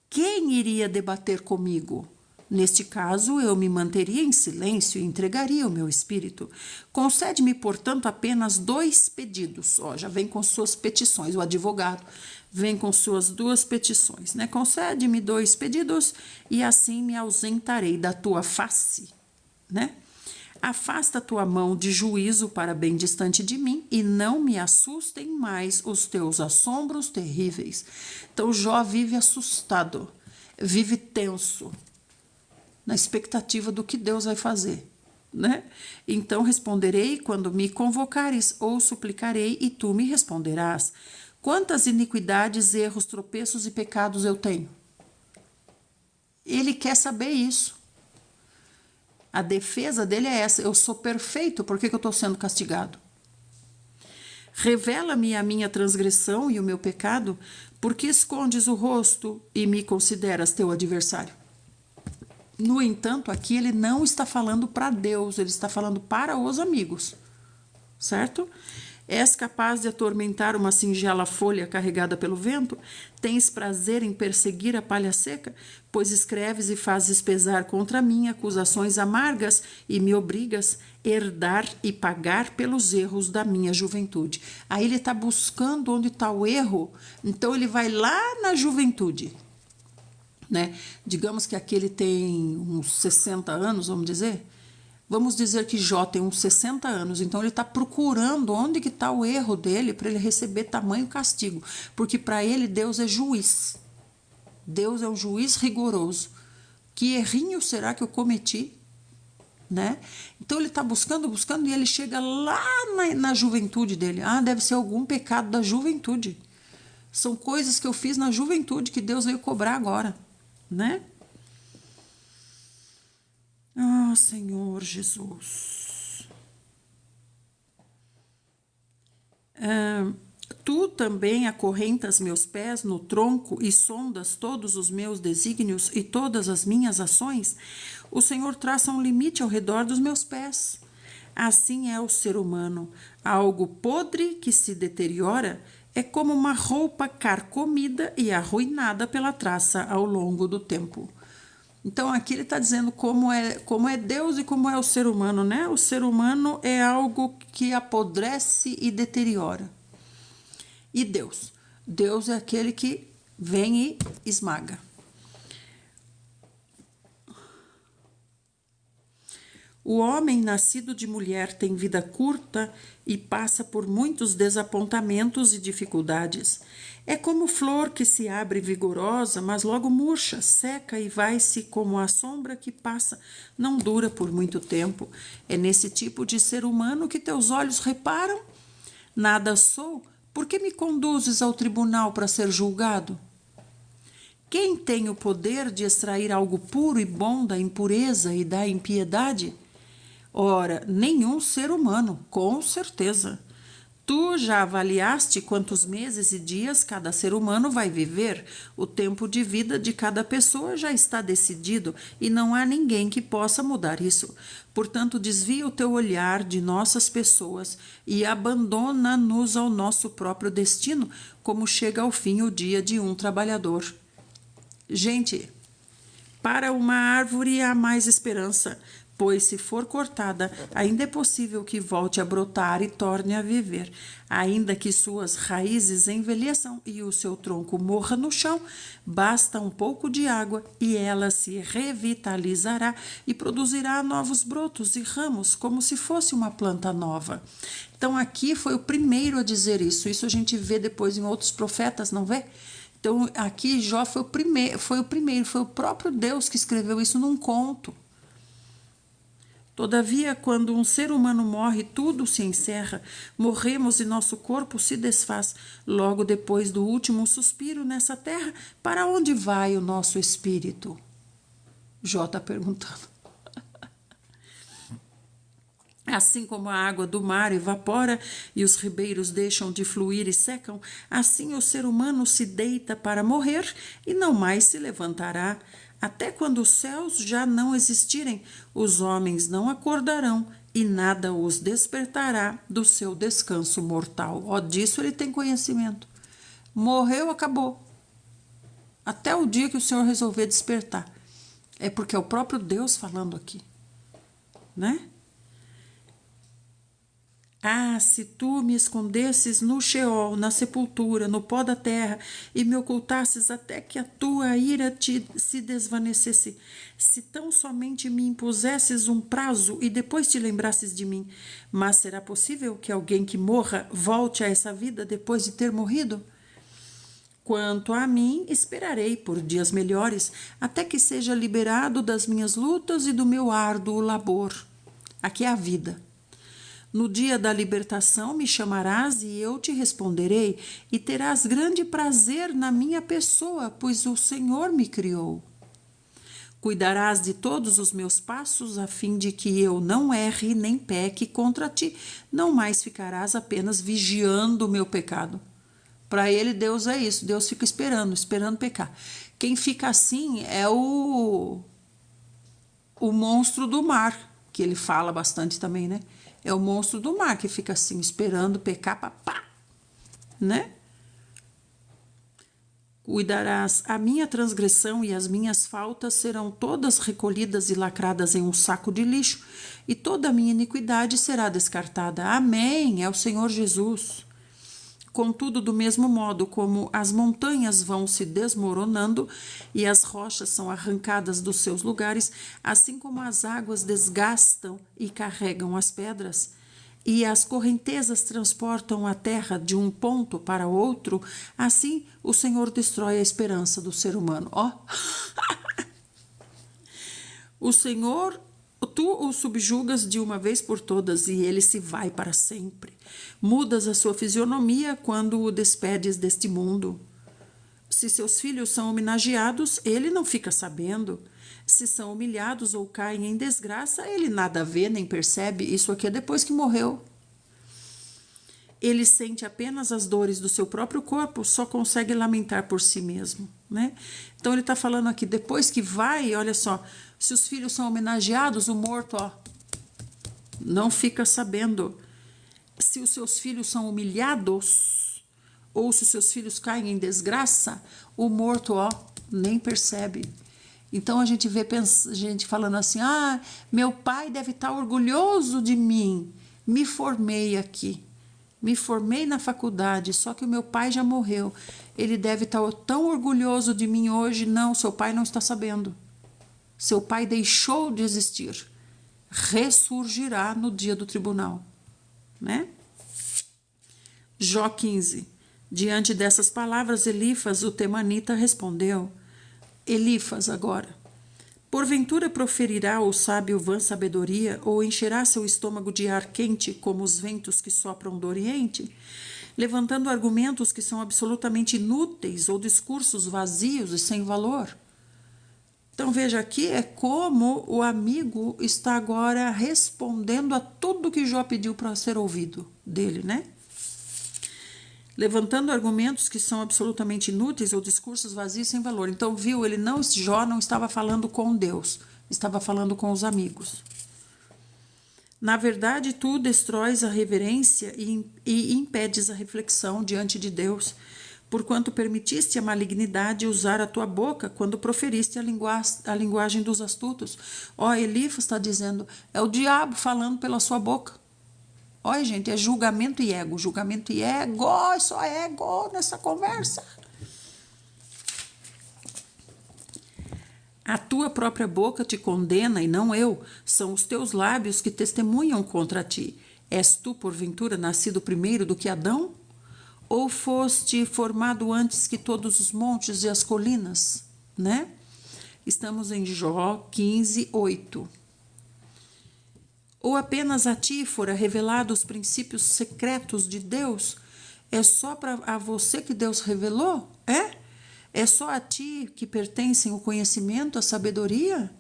Quem iria debater comigo? Neste caso, eu me manteria em silêncio e entregaria o meu espírito. Concede-me, portanto, apenas 2 pedidos. Já vem com suas petições, o advogado vem com suas 2 petições, né? Concede-me 2 pedidos e assim me ausentarei da tua face, né? Afasta a tua mão de juízo para bem distante de mim e não me assustem mais os teus assombros terríveis. Então Jó vive assustado, vive tenso, na expectativa do que Deus vai fazer, né? Então responderei quando me convocares ou suplicarei e tu me responderás. Quantas iniquidades, erros, tropeços e pecados eu tenho? Ele quer saber isso. A defesa dele é essa, eu sou perfeito, por que eu estou sendo castigado? Revela-me a minha transgressão e o meu pecado, porque escondes o rosto e me consideras teu adversário. No entanto, aqui ele não está falando para Deus, ele está falando para os amigos, certo? És capaz de atormentar uma singela folha carregada pelo vento? Tens prazer em perseguir a palha seca? Pois escreves e fazes pesar contra mim acusações amargas e me obrigas a herdar e pagar pelos erros da minha juventude. Aí ele está buscando onde está o erro, então ele vai lá na juventude. né? Digamos que aquele tem uns 60 anos, vamos dizer. Vamos dizer que Jó tem uns 60 anos, então ele está procurando onde que está o erro dele para ele receber tamanho castigo, porque para ele Deus é juiz. Deus é um juiz rigoroso. Que errinho será que eu cometi? Né? Então ele está buscando e ele chega lá na juventude dele. Ah, deve ser algum pecado da juventude. São coisas que eu fiz na juventude que Deus veio cobrar agora, né? Ah, Senhor Jesus. Tu também acorrentas meus pés no tronco e sondas todos os meus desígnios e todas as minhas ações? O Senhor traça um limite ao redor dos meus pés. Assim é o ser humano. Algo podre que se deteriora é como uma roupa carcomida e arruinada pela traça ao longo do tempo. Então aqui ele está dizendo como é Deus e como é o ser humano, né? O ser humano é algo que apodrece e deteriora. E Deus? Deus é aquele que vem e esmaga. O homem nascido de mulher tem vida curta e passa por muitos desapontamentos e dificuldades. É como flor que se abre vigorosa, mas logo murcha, seca e vai-se como a sombra que passa, não dura por muito tempo. É nesse tipo de ser humano que teus olhos reparam? Nada sou, por que me conduzes ao tribunal para ser julgado? Quem tem o poder de extrair algo puro e bom da impureza e da impiedade? Ora, nenhum ser humano, com certeza. Tu já avaliaste quantos meses e dias cada ser humano vai viver? O tempo de vida de cada pessoa já está decidido e não há ninguém que possa mudar isso. Portanto, desvia o teu olhar de nossas pessoas e abandona-nos ao nosso próprio destino, como chega ao fim o dia de um trabalhador. Gente, para uma árvore há mais esperança, pois se for cortada, ainda é possível que volte a brotar e torne a viver. Ainda que suas raízes envelheçam e o seu tronco morra no chão, basta um pouco de água e ela se revitalizará e produzirá novos brotos e ramos, como se fosse uma planta nova. Então aqui foi o primeiro a dizer isso. Isso a gente vê depois em outros profetas, não vê? Então aqui Jó foi o próprio Deus que escreveu isso num conto. Todavia, quando um ser humano morre, tudo se encerra. Morremos e nosso corpo se desfaz. Logo depois do último suspiro nessa terra, para onde vai o nosso espírito? Jó está perguntando. Assim como a água do mar evapora e os ribeiros deixam de fluir e secam, assim o ser humano se deita para morrer e não mais se levantará. Até quando os céus já não existirem, os homens não acordarão e nada os despertará do seu descanso mortal. Ó, disso ele tem conhecimento. Morreu, acabou. Até o dia que o Senhor resolver despertar. É porque é o próprio Deus falando aqui, né? Ah, se tu me escondesses no Sheol, na sepultura, no pó da terra, e me ocultasses até que a tua ira se desvanecesse, se tão somente me impusesses um prazo e depois te lembrasses de mim. Mas será possível que alguém que morra volte a essa vida depois de ter morrido? Quanto a mim, esperarei por dias melhores, até que seja liberado das minhas lutas e do meu árduo labor. Aqui é a vida. No dia da libertação me chamarás e eu te responderei, e terás grande prazer na minha pessoa, pois o Senhor me criou. Cuidarás de todos os meus passos, a fim de que eu não erre nem peque contra ti. Não mais ficarás apenas vigiando o meu pecado. Para ele, Deus é isso. Deus fica esperando pecar. Quem fica assim é o monstro do mar, que ele fala bastante também, né? É o monstro do mar que fica assim, esperando pecar, pá, né? Cuidarás a minha transgressão e as minhas faltas serão todas recolhidas e lacradas em um saco de lixo, e toda a minha iniquidade será descartada. Amém, é o Senhor Jesus. Contudo, do mesmo modo como as montanhas vão se desmoronando e as rochas são arrancadas dos seus lugares, assim como as águas desgastam e carregam as pedras, e as correntezas transportam a terra de um ponto para outro, assim o Senhor destrói a esperança do ser humano. Ó, o Senhor, tu o subjugas de uma vez por todas e ele se vai para sempre. Mudas a sua fisionomia quando o despedes deste mundo. Se seus filhos são homenageados, ele não fica sabendo. Se são humilhados ou caem em desgraça, ele nada vê nem percebe. Isso aqui é depois que morreu. Ele sente apenas as dores do seu próprio corpo, só consegue lamentar por si mesmo, né? Então ele está falando aqui, depois que vai, olha só, se os filhos são homenageados, o morto, ó, não fica sabendo. Se os seus filhos são humilhados, ou se os seus filhos caem em desgraça, o morto, ó, nem percebe. Então a gente vê gente falando assim, ah, meu pai deve estar orgulhoso de mim, me formei aqui. Me formei na faculdade, só que o meu pai já morreu. Ele deve estar tão orgulhoso de mim hoje. Não, seu pai não está sabendo. Seu pai deixou de existir. Ressurgirá no dia do tribunal, né? Jó 15. Diante dessas palavras, Elifas, o temanita, respondeu. Elifas agora. Porventura proferirá o sábio vã sabedoria, ou encherá seu estômago de ar quente, como os ventos que sopram do Oriente, levantando argumentos que são absolutamente inúteis, ou discursos vazios e sem valor? Então veja aqui, é como o amigo está agora respondendo a tudo que Jó pediu para ser ouvido dele, né? Levantando argumentos que são absolutamente inúteis ou discursos vazios sem valor. Então, viu, Jó não estava falando com Deus, estava falando com os amigos. Na verdade, tu destróis a reverência e impedes a reflexão diante de Deus, porquanto permitiste a malignidade usar a tua boca quando proferiste a linguagem dos astutos. Ó, Elifas está dizendo, é o diabo falando pela sua boca. Olha, gente, é julgamento e ego, só ego nessa conversa. A tua própria boca te condena e não eu, são os teus lábios que testemunham contra ti. És tu, porventura, nascido primeiro do que Adão? Ou foste formado antes que todos os montes e as colinas, né? Estamos em Jó 15, 8. Ou apenas a ti fora revelado os princípios secretos de Deus? É só a você que Deus revelou? É só a ti que pertencem o conhecimento, a sabedoria?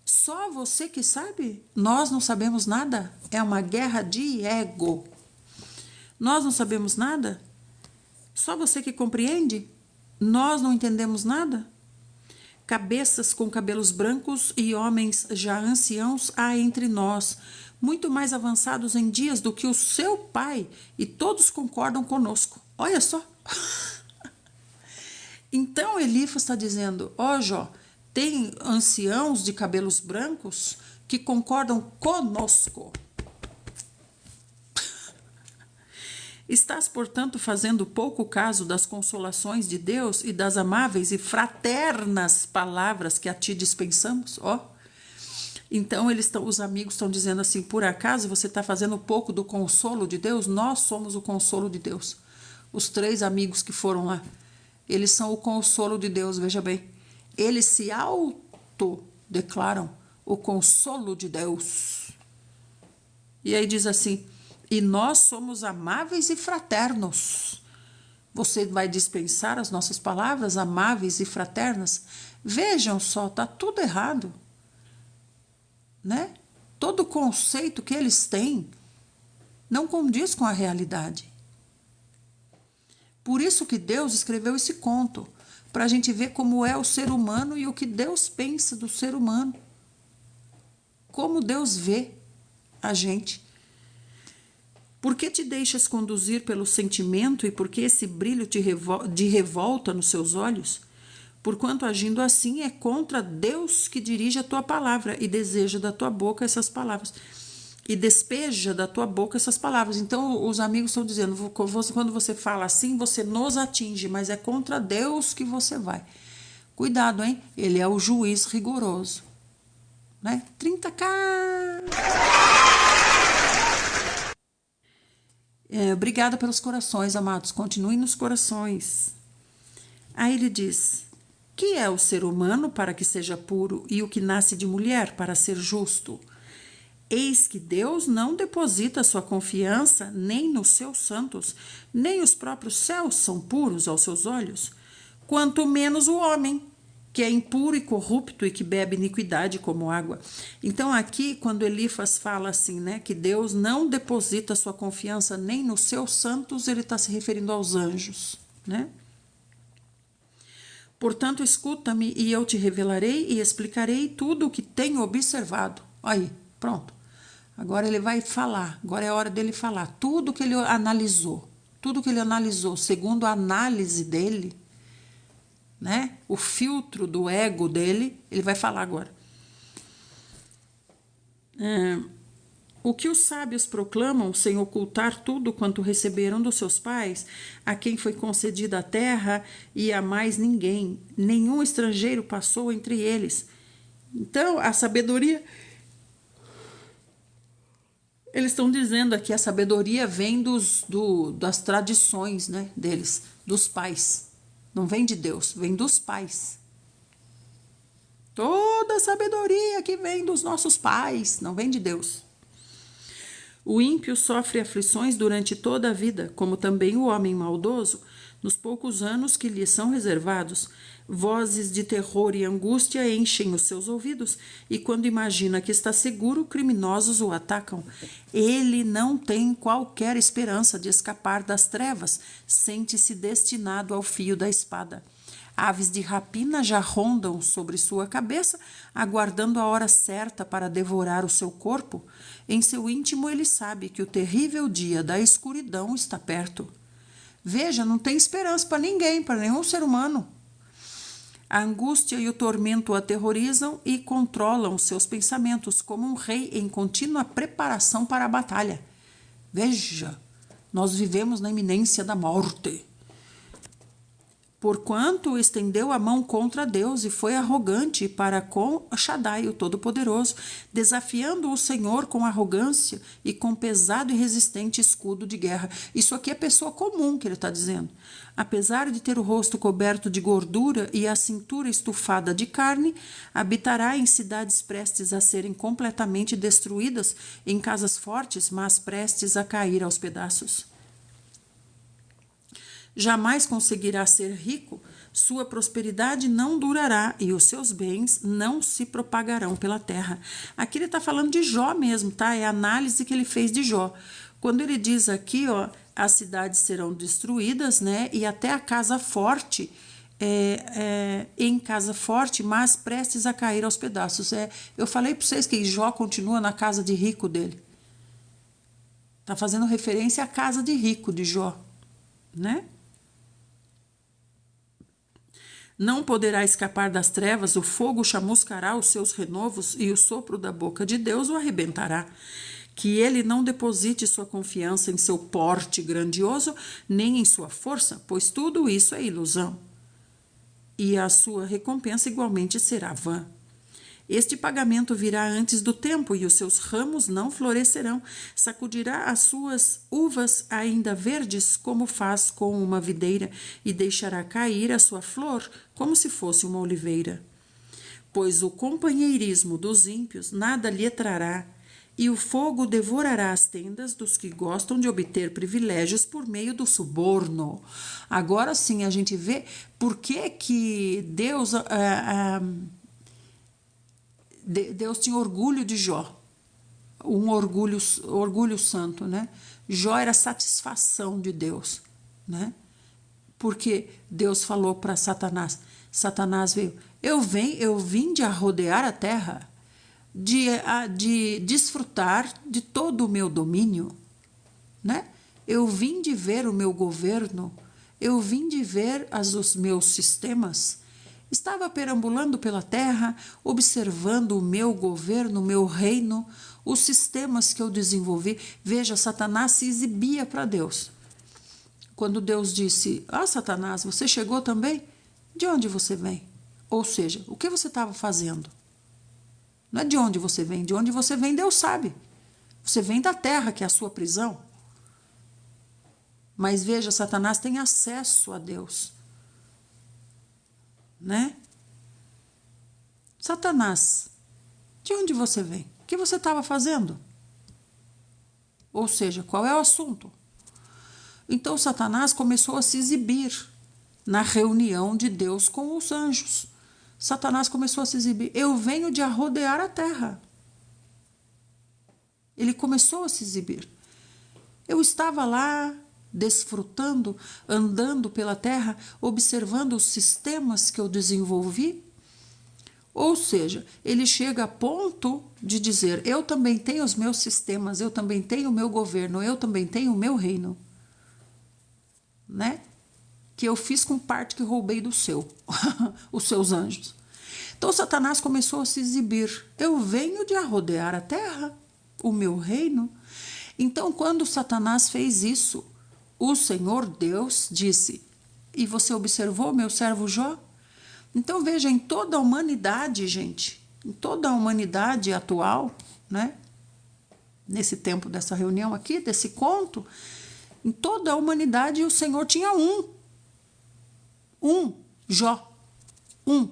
Só você que sabe? Nós não sabemos nada? É uma guerra de ego. Nós não sabemos nada? Só você que compreende? Nós não entendemos nada? Cabeças com cabelos brancos e homens já anciãos há entre nós, muito mais avançados em dias do que o seu pai, e todos concordam conosco. Olha só. Então Elifas está dizendo, ó Jó, tem anciãos de cabelos brancos que concordam conosco. Estás, portanto, fazendo pouco caso das consolações de Deus e das amáveis e fraternas palavras que a ti dispensamos? Ó. Então, os amigos estão dizendo assim, por acaso você está fazendo pouco do consolo de Deus? Nós somos o consolo de Deus. Os 3 amigos que foram lá, eles são o consolo de Deus, veja bem. Eles se autodeclaram o consolo de Deus. E aí diz assim, e nós somos amáveis e fraternos. Você vai dispensar as nossas palavras amáveis e fraternas? Vejam só, está tudo errado, né? Todo o conceito que eles têm não condiz com a realidade. Por isso que Deus escreveu esse conto, para a gente ver como é o ser humano e o que Deus pensa do ser humano. Como Deus vê a gente. Por que te deixas conduzir pelo sentimento e por que esse brilho de revolta nos seus olhos? Porquanto agindo assim é contra Deus que dirige a tua palavra e deseja da tua boca essas palavras. e despeja da tua boca essas palavras. Então, os amigos estão dizendo, quando você fala assim, você nos atinge, mas é contra Deus que você vai. Cuidado, hein? Ele é o juiz rigoroso. Né? 30K! Obrigada pelos corações, amados. Continuem nos corações. Aí ele diz, que é o ser humano para que seja puro e o que nasce de mulher para ser justo? Eis que Deus não deposita sua confiança nem nos seus santos, nem os próprios céus são puros aos seus olhos, quanto menos o homem, que é impuro e corrupto e que bebe iniquidade como água. Então aqui, quando Elifas fala assim, né, que Deus não deposita sua confiança nem nos seus santos, ele está se referindo aos anjos, né? Portanto, escuta-me e eu te revelarei e explicarei tudo o que tenho observado. Aí, pronto. Agora ele vai falar, agora é a hora dele falar. Tudo que ele analisou, segundo a análise dele, né? O filtro do ego dele, ele vai falar agora. O que os sábios proclamam sem ocultar tudo quanto receberam dos seus pais, a quem foi concedida a terra e a mais ninguém, nenhum estrangeiro passou entre eles. Então, a sabedoria, eles estão dizendo aqui, a sabedoria vem das tradições, né, deles, dos pais. Não vem de Deus, vem dos pais. Toda a sabedoria que vem dos nossos pais, não vem de Deus. O ímpio sofre aflições durante toda a vida, como também o homem maldoso, nos poucos anos que lhe são reservados. Vozes de terror e angústia enchem os seus ouvidos, e quando imagina que está seguro, criminosos o atacam. Ele não tem qualquer esperança de escapar das trevas, sente-se destinado ao fio da espada. Aves de rapina já rondam sobre sua cabeça, aguardando a hora certa para devorar o seu corpo. Em seu íntimo ele sabe que o terrível dia da escuridão está perto. Veja, não tem esperança para ninguém, para nenhum ser humano. A angústia e o tormento o aterrorizam e controlam seus pensamentos como um rei em contínua preparação para a batalha. Veja, nós vivemos na iminência da morte. Porquanto estendeu a mão contra Deus e foi arrogante para com Shaddai, o Todo-Poderoso, desafiando o Senhor com arrogância e com pesado e resistente escudo de guerra. Isso aqui é pessoa comum que ele está dizendo. Apesar de ter o rosto coberto de gordura e a cintura estufada de carne, habitará em cidades prestes a serem completamente destruídas, em casas fortes, mas prestes a cair aos pedaços. Jamais conseguirá ser rico, sua prosperidade não durará e os seus bens não se propagarão pela terra. Aqui ele está falando de Jó mesmo, tá? É a análise que ele fez de Jó. Quando ele diz aqui, ó, as cidades serão destruídas, né? E até a casa forte, em casa forte, mas prestes a cair aos pedaços. Eu falei para vocês que Jó continua na casa de rico dele. Está fazendo referência à casa de rico de Jó, né? Não poderá escapar das trevas, o fogo chamuscará os seus renovos e o sopro da boca de Deus o arrebentará. Que ele não deposite sua confiança em seu porte grandioso, nem em sua força, pois tudo isso é ilusão. E a sua recompensa igualmente será vã. Este pagamento virá antes do tempo e os seus ramos não florescerão. Sacudirá as suas uvas ainda verdes, como faz com uma videira, e deixará cair a sua flor, como se fosse uma oliveira. Pois o companheirismo dos ímpios nada lhe trará, e o fogo devorará as tendas dos que gostam de obter privilégios por meio do suborno. Agora sim a gente vê por que Deus... Deus tinha orgulho de Jó, um orgulho santo, né? Jó era satisfação de Deus, né? Porque Deus falou para Satanás veio, eu vim de rodear a terra, de desfrutar de todo o meu domínio, né? Eu vim de ver o meu governo, eu vim de ver os meus sistemas. Estava perambulando pela terra, observando o meu governo, o meu reino, os sistemas que eu desenvolvi. Veja, Satanás se exibia para Deus. Quando Deus disse: "Ah, Satanás, você chegou também? De onde você vem?" Ou seja, o que você estava fazendo? Não é de onde você vem. De onde você vem, Deus sabe. Você vem da terra, que é a sua prisão. Mas veja, Satanás tem acesso a Deus. Né? Satanás, de onde você vem? O que você estava fazendo? Ou seja, qual é o assunto? Então Satanás começou a se exibir na reunião de Deus com os anjos. Satanás começou a se exibir. Eu venho de arrodear a terra. Ele começou a se exibir. Eu estava lá desfrutando, andando pela terra, observando os sistemas que eu desenvolvi. Ou seja, ele chega a ponto de dizer: eu também tenho os meus sistemas, eu também tenho o meu governo, eu também tenho o meu reino. Né? Que eu fiz com parte que roubei do seu, os seus anjos. Então Satanás começou a se exibir. Eu venho de arrodear a terra, o meu reino. Então, quando Satanás fez isso, o Senhor Deus disse: e você observou meu servo Jó? Então, veja, em toda a humanidade, gente, em toda a humanidade atual, né? Nesse tempo dessa reunião aqui, desse conto, em toda a humanidade o Senhor tinha Jó, um.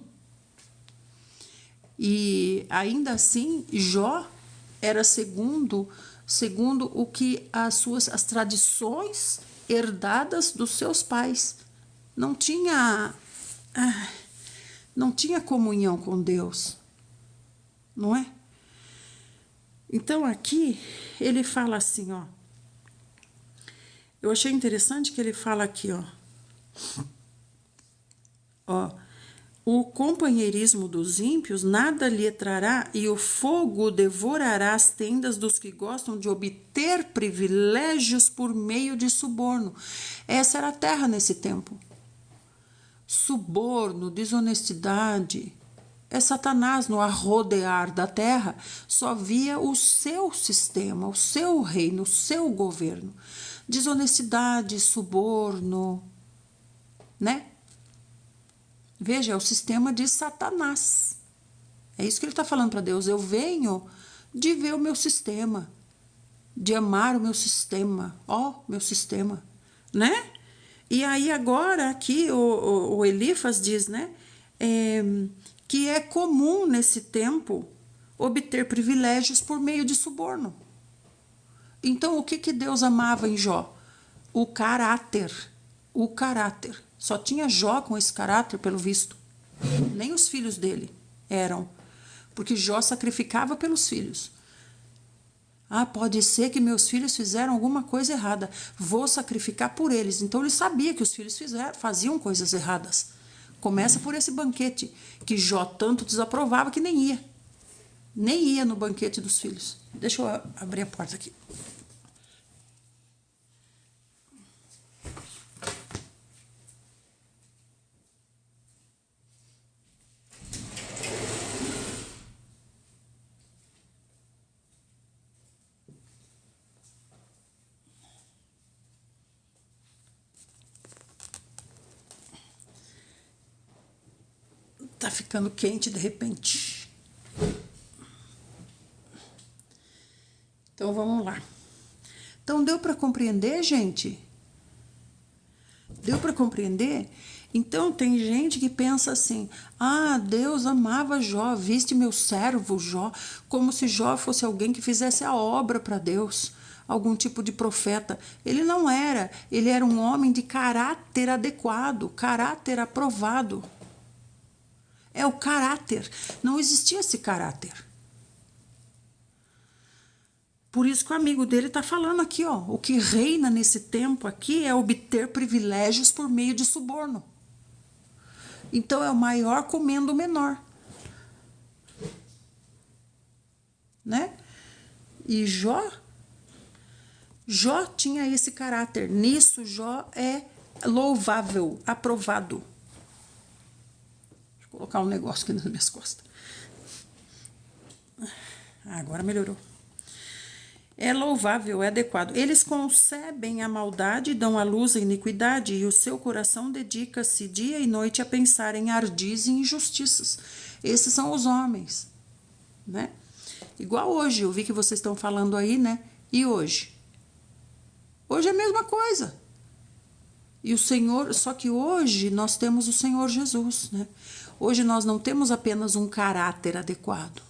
E ainda assim, Jó era segundo o que as tradições herdadas dos seus pais. Não tinha comunhão com Deus, não é? Então aqui ele fala assim, ó. Eu achei interessante que ele fala aqui, ó, o companheirismo dos ímpios nada lhe trará, e o fogo devorará as tendas dos que gostam de obter privilégios por meio de suborno. Essa era a terra nesse tempo. Suborno, desonestidade. É Satanás no arrodear da terra, só via o seu sistema, o seu reino, o seu governo. Desonestidade, suborno, né? Veja, é o sistema de Satanás. É isso que ele está falando para Deus. Eu venho de ver o meu sistema, de amar o meu sistema, meu sistema, né? E aí agora aqui o Elifas diz, né, que é comum nesse tempo obter privilégios por meio de suborno. Então o que Deus amava em Jó? O caráter. Só tinha Jó com esse caráter, pelo visto. Nem os filhos dele eram. Porque Jó sacrificava pelos filhos. Pode ser que meus filhos fizeram alguma coisa errada. Vou sacrificar por eles. Então ele sabia que os filhos faziam coisas erradas. Começa por esse banquete, que Jó tanto desaprovava que nem ia. Nem ia no banquete dos filhos. Deixa eu abrir a porta aqui. Tá ficando quente de repente. Então vamos lá. Então deu para compreender, gente? Deu para compreender? Então tem gente que pensa assim: Deus amava Jó, viste meu servo Jó, como se Jó fosse alguém que fizesse a obra para Deus, algum tipo de profeta. Ele não era, ele era um homem de caráter adequado, caráter aprovado. É o caráter, não existia esse caráter. Por isso que o amigo dele está falando aqui, o que reina nesse tempo aqui é obter privilégios por meio de suborno. Então é o maior comendo o menor. Né? E Jó tinha esse caráter. Nisso Jó é louvável, aprovado. Deixa eu colocar um negócio aqui nas minhas costas. Agora melhorou. É louvável, é adequado. Eles concebem a maldade, dão à luz a iniquidade, e o seu coração dedica-se dia e noite a pensar em ardis e injustiças. Esses são os homens, né? Igual hoje, eu vi que vocês estão falando aí, né? E hoje? Hoje é a mesma coisa. E o Senhor, só que hoje nós temos o Senhor Jesus, né? Hoje nós não temos apenas um caráter adequado.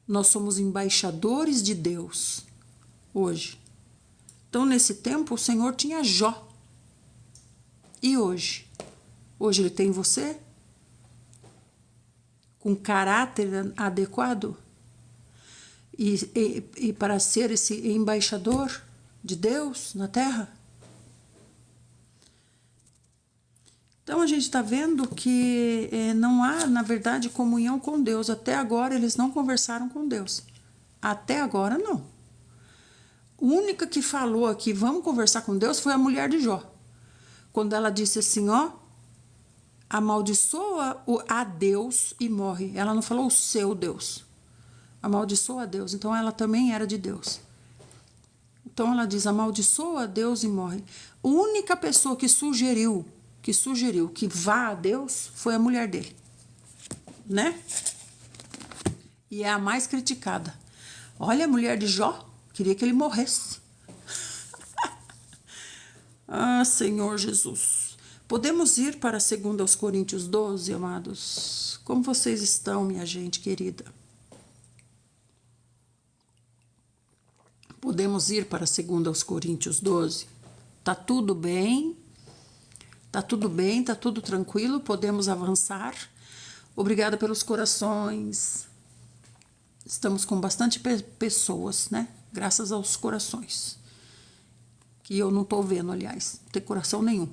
Nós somos embaixadores de Deus hoje. Então, nesse tempo, o Senhor tinha Jó. E hoje? Hoje ele tem você? Com caráter adequado? E para ser esse embaixador de Deus na terra? Então, a gente está vendo que não há, na verdade, comunhão com Deus. Até agora, eles não conversaram com Deus. Até agora, não. A única que falou aqui, vamos conversar com Deus, foi a mulher de Jó. Quando ela disse assim, ó, amaldiçoa a Deus e morre. Ela não falou o seu Deus. Amaldiçoa a Deus. Então, ela também era de Deus. Então, ela diz, amaldiçoa a Deus e morre. A única pessoa que sugeriu que vá a Deus foi a mulher dele, né? E é a mais criticada. Olha, a mulher de Jó queria que ele morresse. Ah, Senhor Jesus. Podemos ir para 2 Coríntios 12, amados? Como vocês estão, minha gente querida? Podemos ir para 2 Coríntios 12? Tá tudo bem? Tá tudo bem, tá tudo tranquilo, podemos avançar. Obrigada pelos corações. Estamos com bastante pessoas, né? Graças aos corações. Que eu não tô vendo, aliás. Não tem coração nenhum.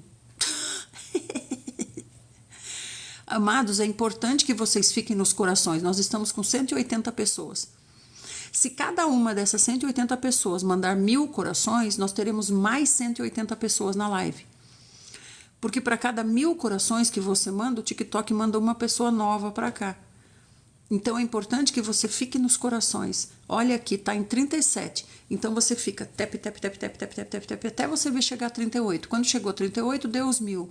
Amados, é importante que vocês fiquem nos corações. Nós estamos com 180 pessoas. Se cada uma dessas 180 pessoas mandar 1000 corações, nós teremos mais 180 pessoas na live. Porque para cada 1000 corações que você manda, o TikTok manda uma pessoa nova para cá. Então, é importante que você fique nos corações. Olha aqui, tá em 37. Então, você fica tap, tap, tap, tap, tap, tap, tap, tap, até você ver chegar a 38. Quando chegou a 38, deu os 1000.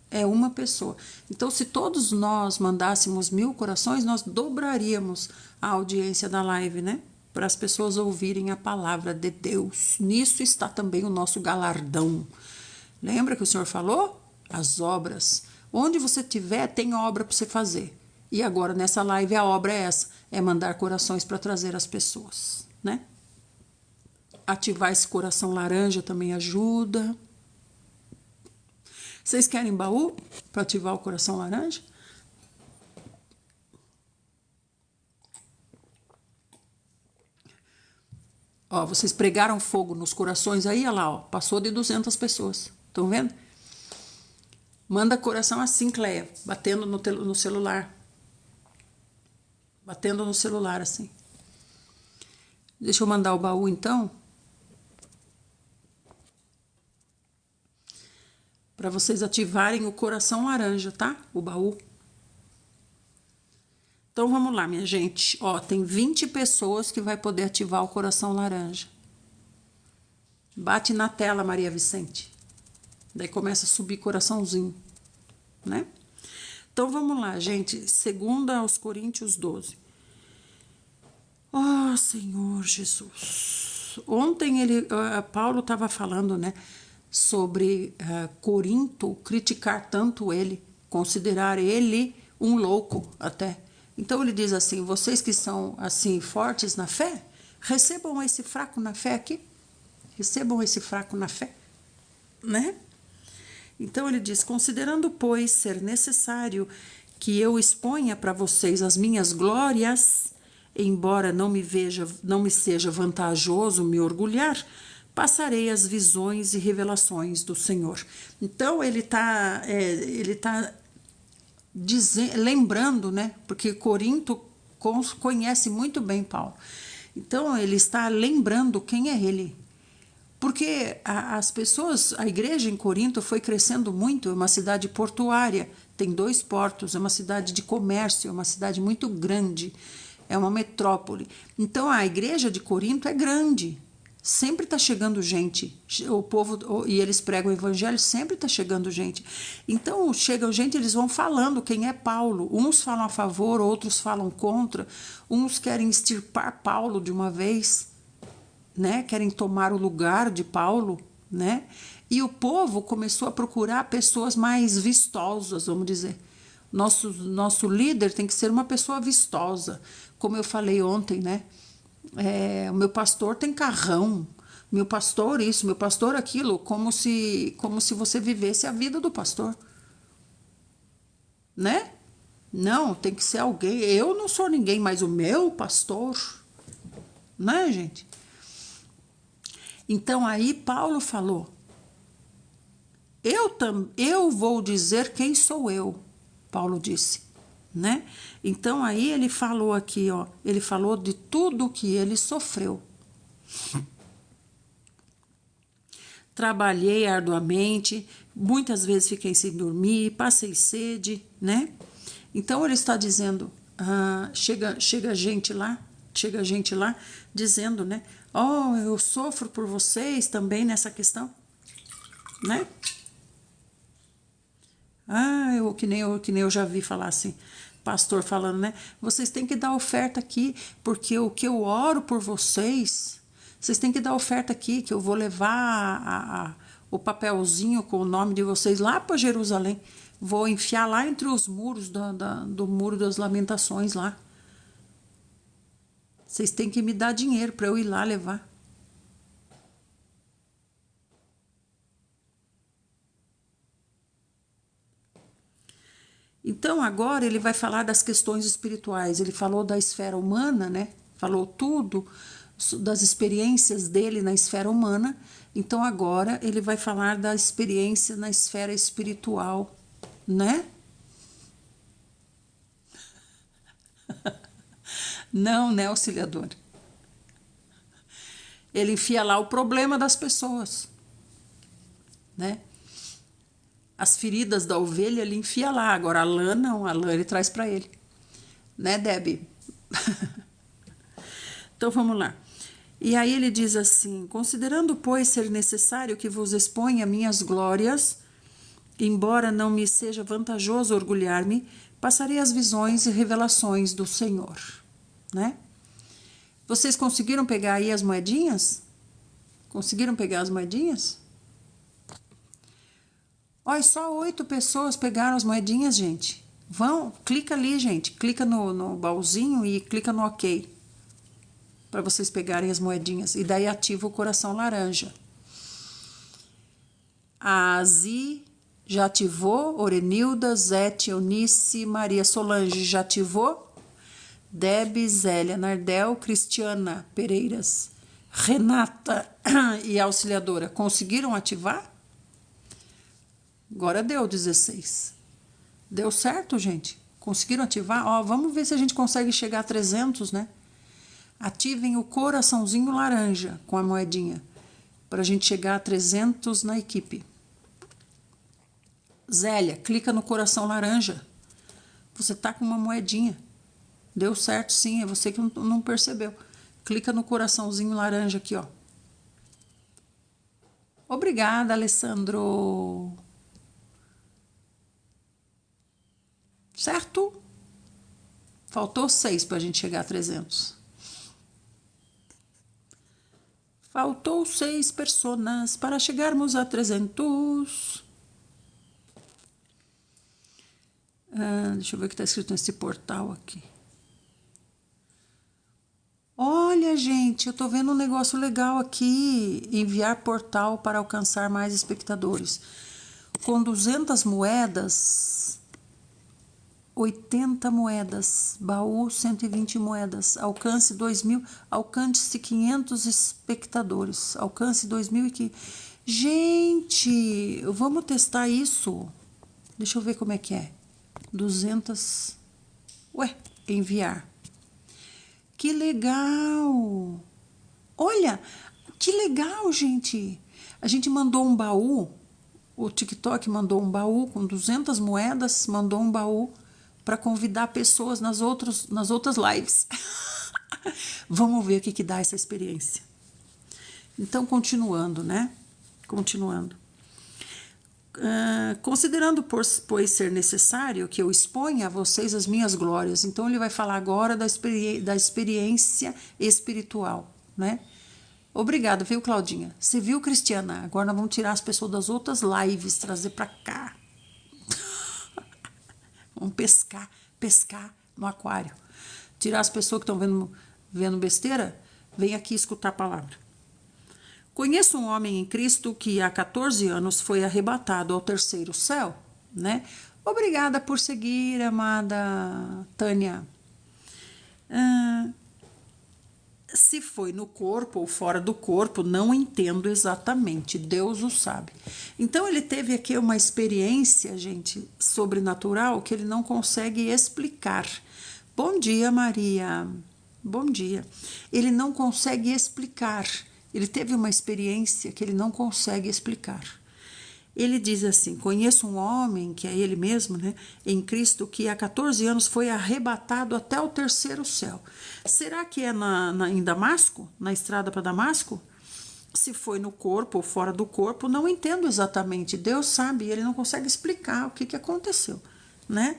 É uma pessoa. Então, se todos nós mandássemos 1000 corações, nós dobraríamos a audiência da live, né? Para as pessoas ouvirem a palavra de Deus. Nisso está também o nosso galardão. Lembra que o Senhor falou? As obras. Onde você estiver, tem obra para você fazer. E agora, nessa live, a obra é essa. É mandar corações para trazer as pessoas, né? Ativar esse coração laranja também ajuda. Vocês querem baú para ativar o coração laranja? Ó, vocês pregaram fogo nos corações aí, olha lá, ó, passou de 200 pessoas. Estão vendo? Manda coração assim, Cleia, batendo no celular. Batendo no celular, assim. Deixa eu mandar o baú, então. Para vocês ativarem o coração laranja, tá? O baú. Então, vamos lá, minha gente. Ó, tem 20 pessoas que vai poder ativar o coração laranja. Bate na tela, Maria Vicente. Daí começa a subir coraçãozinho, né? Então, vamos lá, gente. 2 Coríntios 12. Oh, Senhor Jesus. Ontem Paulo estava falando, né? Sobre Corinto criticar tanto ele, considerar ele um louco até. Então, ele diz assim, vocês que são assim fortes na fé, recebam esse fraco na fé aqui. Recebam esse fraco na fé, né? Então, ele diz, considerando, pois, ser necessário que eu exponha para vocês as minhas glórias, embora não me seja vantajoso me orgulhar, passarei as visões e revelações do Senhor. Então, ele tá lembrando, né? Porque Corinto conhece muito bem Paulo. Então, ele está lembrando quem é ele. Porque as pessoas, a igreja em Corinto foi crescendo muito, é uma cidade portuária, tem 2 portos, é uma cidade de comércio, é uma cidade muito grande, é uma metrópole. Então, a igreja de Corinto é grande, sempre está chegando gente, o povo, e eles pregam o evangelho, sempre está chegando gente. Então, chega gente, eles vão falando quem é Paulo, uns falam a favor, outros falam contra, uns querem extirpar Paulo de uma vez, né? Querem tomar o lugar de Paulo, né? E o povo começou a procurar pessoas mais vistosas, vamos dizer. Nosso líder tem que ser uma pessoa vistosa, como eu falei ontem, né? O meu pastor tem carrão, meu pastor isso, meu pastor aquilo, como se você vivesse a vida do pastor, né? Não, tem que ser alguém. Eu não sou ninguém, mas o meu pastor, né, gente? Então aí Paulo falou: eu vou dizer quem sou eu, Paulo disse, né? Então aí ele falou aqui, ó, ele falou de tudo que ele sofreu. Trabalhei arduamente, muitas vezes fiquei sem dormir, passei sede, né? Então ele está dizendo, chega gente lá dizendo, né? Oh, eu sofro por vocês também nessa questão, né? Que nem eu já vi falar assim, pastor falando, né? Vocês têm que dar oferta aqui, porque o que eu oro por vocês, vocês têm que dar oferta aqui, que eu vou levar o papelzinho com o nome de vocês lá para Jerusalém. Vou enfiar lá entre os muros do Muro das Lamentações lá. Vocês têm que me dar dinheiro para eu ir lá levar. Então, agora ele vai falar das questões espirituais. Ele falou da esfera humana, né? Falou tudo das experiências dele na esfera humana. Então, agora ele vai falar da experiência na esfera espiritual, né? Não, né, auxiliador? Ele enfia lá o problema das pessoas, né? As feridas da ovelha ele enfia lá, agora a lã não, a lã ele traz para ele, né, Debbie? Então vamos lá. E aí ele diz assim: considerando, pois, ser necessário que vos exponha minhas glórias, embora não me seja vantajoso orgulhar-me, passarei as visões e revelações do Senhor, né? Vocês conseguiram pegar aí as moedinhas? Conseguiram pegar as moedinhas? Olha, só 8 pessoas pegaram as moedinhas, gente. Clica ali, gente. Clica no baúzinho e clica no OK. Para vocês pegarem as moedinhas. E daí ativa o coração laranja. A Azi já ativou. Orenilda, Zete, Eunice, Maria Solange já ativou. Debe, Zélia, Nardel, Cristiana Pereiras, Renata e a auxiliadora conseguiram ativar? Agora deu 16. Deu certo, gente? Conseguiram ativar? Ó, vamos ver se a gente consegue chegar a 300, né? Ativem o coraçãozinho laranja com a moedinha, para a gente chegar a 300 na equipe. Zélia, clica no coração laranja. Você tá com uma moedinha. Deu certo, sim, é você que não percebeu. Clica no coraçãozinho laranja aqui, ó. Obrigada, Alessandro. Certo? Faltou 6 para a gente chegar a 300. Faltou 6 personas para chegarmos a 300. Deixa eu ver o que está escrito nesse portal aqui. Olha, gente, eu tô vendo um negócio legal aqui. Enviar portal para alcançar mais espectadores. Com 200 moedas, 80 moedas, baú 120 moedas, alcance 2.000, alcance 500 espectadores, alcance 2.500. Gente, vamos testar isso. Deixa eu ver como é que é. 200. Enviar. Que legal! Olha, que legal, gente. A gente mandou um baú O TikTok mandou um baú com 200 moedas, mandou um baú para convidar pessoas nas outras lives. Vamos ver o que dá essa experiência. Então, continuando, né? Continuando. Considerando, pois, ser necessário que eu exponha a vocês as minhas glórias. Então, ele vai falar agora da experiência espiritual, né? Obrigada, viu, Claudinha? Você viu, Cristiana? Agora nós vamos tirar as pessoas das outras lives, trazer para cá. Vamos pescar no aquário. Tirar as pessoas que estão vendo besteira, vem aqui escutar a palavra. Conheço um homem em Cristo que há 14 anos foi arrebatado ao terceiro céu, né? Obrigada por seguir, amada Tânia. Se foi no corpo ou fora do corpo, não entendo exatamente, Deus o sabe. Então ele teve aqui uma experiência, gente, sobrenatural que ele não consegue explicar. Bom dia, Maria. Bom dia. Ele não consegue explicar. Ele teve uma experiência que ele não consegue explicar. Ele diz assim: conheço um homem, que é ele mesmo, né, em Cristo, que há 14 anos foi arrebatado até o terceiro céu. Será que é em Damasco? Na estrada para Damasco? Se foi no corpo ou fora do corpo, não entendo exatamente. Deus sabe, ele não consegue explicar o que aconteceu, né?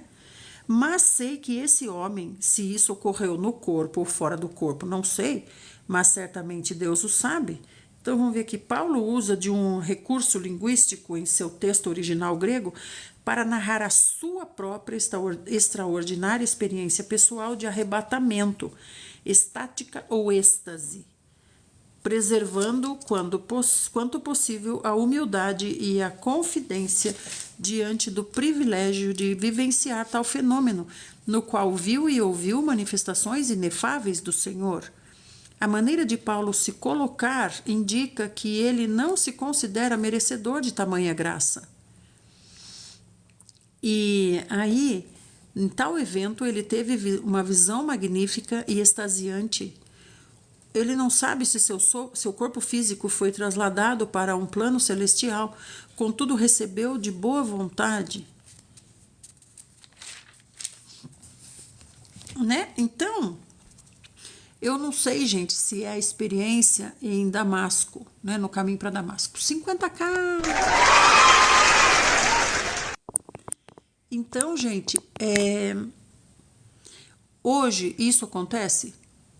Mas sei que esse homem, se isso ocorreu no corpo ou fora do corpo, não sei, mas certamente Deus o sabe. Então, vamos ver que Paulo usa de um recurso linguístico em seu texto original grego para narrar a sua própria extraordinária experiência pessoal de arrebatamento, estática ou êxtase, preservando, quanto possível, a humildade e a confidência diante do privilégio de vivenciar tal fenômeno, no qual viu e ouviu manifestações inefáveis do Senhor. A maneira de Paulo se colocar indica que ele não se considera merecedor de tamanha graça. E aí, em tal evento, ele teve uma visão magnífica e extasiante. Ele não sabe se seu corpo físico foi trasladado para um plano celestial, contudo recebeu de boa vontade. Né? Então, eu não sei, gente, se é a experiência em Damasco, né, no caminho para Damasco. 50k! Então, gente, hoje isso acontece?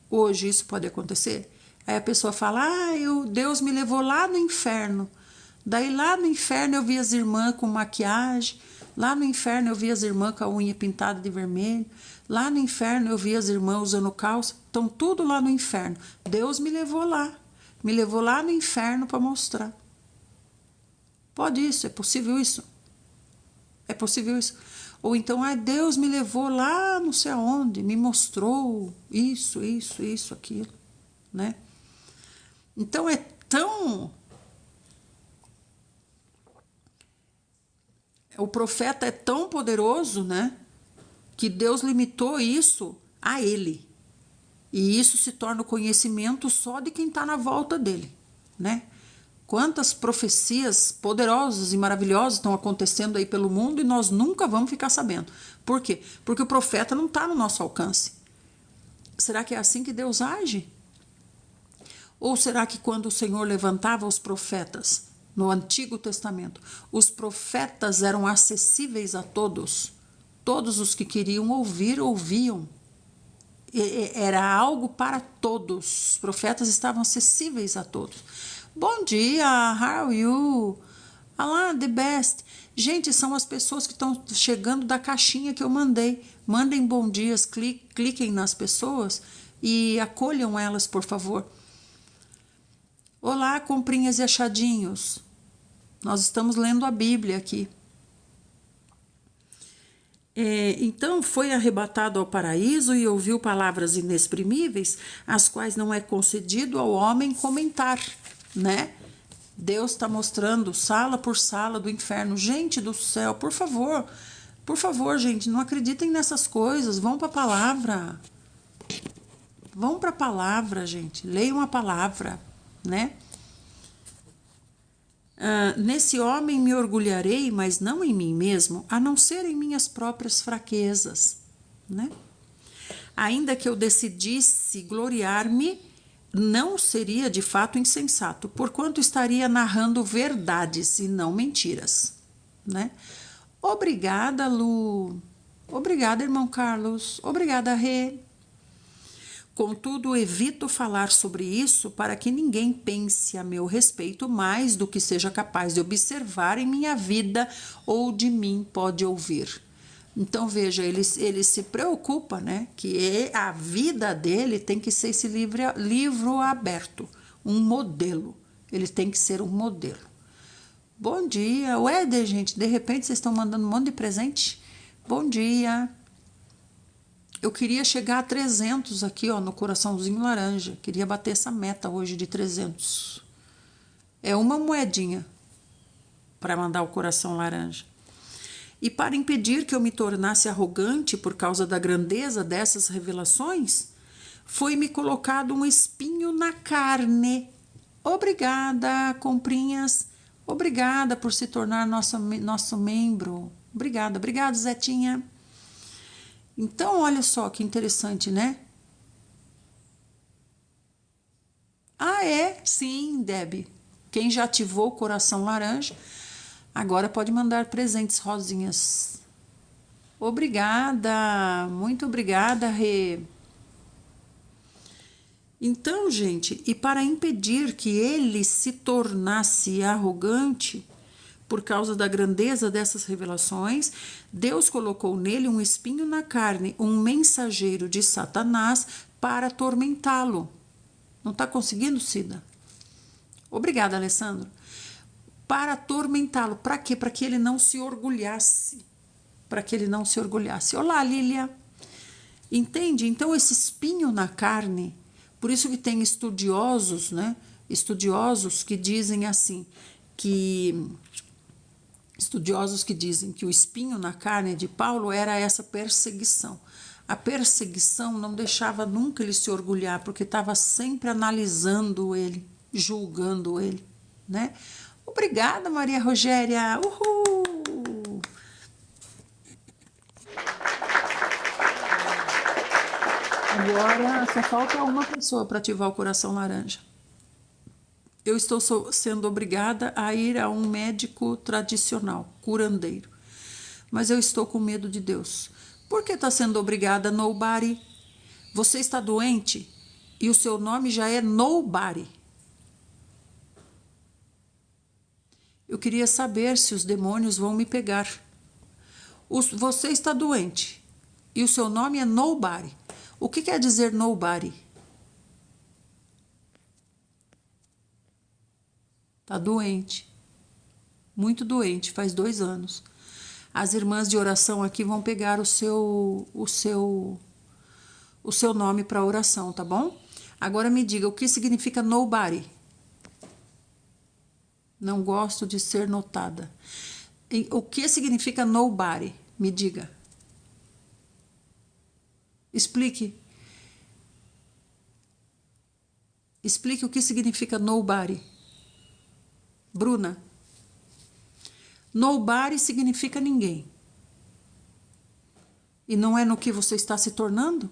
Hoje isso pode acontecer? Aí a pessoa fala, Deus me levou lá no inferno. Daí lá no inferno eu vi as irmãs com maquiagem, lá no inferno eu vi as irmãs com a unha pintada de vermelho, lá no inferno eu vi as irmãs usando calça, estão tudo lá no inferno. Deus me levou lá no inferno para mostrar. Pode isso, é possível isso? É possível isso? Ou então, Deus me levou lá não sei aonde, me mostrou isso, aquilo, né? Então é tão... O profeta é tão poderoso, né? Que Deus limitou isso a ele. E isso se torna o conhecimento só de quem está na volta dele, né? Quantas profecias poderosas e maravilhosas estão acontecendo aí pelo mundo e nós nunca vamos ficar sabendo. Por quê? Porque o profeta não está no nosso alcance. Será que é assim que Deus age? Ou será que quando o Senhor levantava os profetas no Antigo Testamento, os profetas eram acessíveis a todos? Todos os que queriam ouvir, ouviam. Era algo para todos. Os profetas estavam acessíveis a todos. Bom dia, how are you? Olá, the best. Gente, são as pessoas que estão chegando da caixinha que eu mandei. Mandem bom dias, cliquem nas pessoas e acolham elas, por favor. Olá, comprinhas e achadinhos. Nós estamos lendo a Bíblia aqui. Então foi arrebatado ao paraíso e ouviu palavras inexprimíveis, as quais não é concedido ao homem comentar, né? Deus está mostrando sala por sala do inferno. Gente do céu, por favor, gente, não acreditem nessas coisas. Vão para a palavra. Vão para a palavra, gente. Leiam a palavra, né? Nesse homem me orgulharei, mas não em mim mesmo, a não ser em minhas próprias fraquezas, né? Ainda que eu decidisse gloriar-me, não seria de fato insensato, porquanto estaria narrando verdades e não mentiras, né? Obrigada, Lu. Obrigada, irmão Carlos. Obrigada, Rê. Contudo, evito falar sobre isso para que ninguém pense a meu respeito mais do que seja capaz de observar em minha vida ou de mim pode ouvir. Então, veja, ele se preocupa, né? Que a vida dele tem que ser esse livro aberto, um modelo. Ele tem que ser um modelo. Bom dia. Ué, gente, de repente vocês estão mandando um monte de presente? Bom dia. Eu queria chegar a 300 aqui, ó, no coraçãozinho laranja. Queria bater essa meta hoje de 300. É uma moedinha para mandar o coração laranja. E para impedir que eu me tornasse arrogante por causa da grandeza dessas revelações, foi-me colocado um espinho na carne. Obrigada, comprinhas. Obrigada por se tornar nosso membro. Obrigada, obrigada, Zetinha. Então, olha só que interessante, né? Ah, é? Sim, Deb. Quem já ativou o coração laranja, agora pode mandar presentes rosinhas. Obrigada, muito obrigada, Rê. Então, gente, e para impedir que ele se tornasse arrogante, por causa da grandeza dessas revelações, Deus colocou nele um espinho na carne, um mensageiro de Satanás para atormentá-lo. Não está conseguindo, Cida? Obrigada, Alessandro. Para atormentá-lo. Para quê? Para que ele não se orgulhasse. Para que ele não se orgulhasse. Olá, Lília. Entende? Então, esse espinho na carne, por isso que tem estudiosos, né? Estudiosos que dizem assim, Estudiosos que dizem que o espinho na carne de Paulo era essa perseguição. A perseguição não deixava nunca ele se orgulhar, porque estava sempre analisando ele, julgando ele, né? Obrigada, Maria Rogéria. Uhul! Agora só falta uma pessoa para ativar o coração laranja. Eu estou sendo obrigada a ir a um médico tradicional, curandeiro. Mas eu estou com medo de Deus. Por que está sendo obrigada, nobody? Você está doente e o seu nome já é nobody. Eu queria saber se os demônios vão me pegar. Você está doente e o seu nome é nobody. O que quer dizer nobody? Está doente, muito doente, faz 2 anos. As irmãs de oração aqui vão pegar o seu nome para oração, tá bom? Agora me diga, o que significa nobody? Não gosto de ser notada. O que significa nobody? Me diga. Explique. Explique o que significa nobody. Bruna, nobody significa ninguém. E não é no que você está se tornando?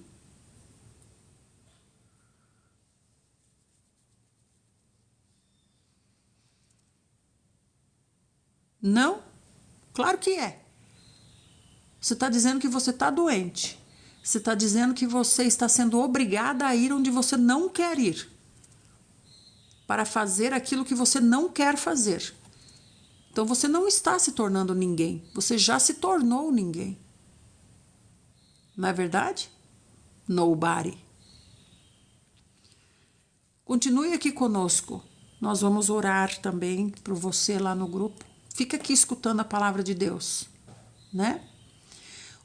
Não? Claro que é. Você está dizendo que você está doente. Você está dizendo que você está sendo obrigada a ir onde você não quer ir, para fazer aquilo que você não quer fazer. Então você não está se tornando ninguém, você já se tornou ninguém. Não é verdade? Nobody. Continue aqui conosco. Nós vamos orar também por você lá no grupo. Fica aqui escutando a palavra de Deus, né?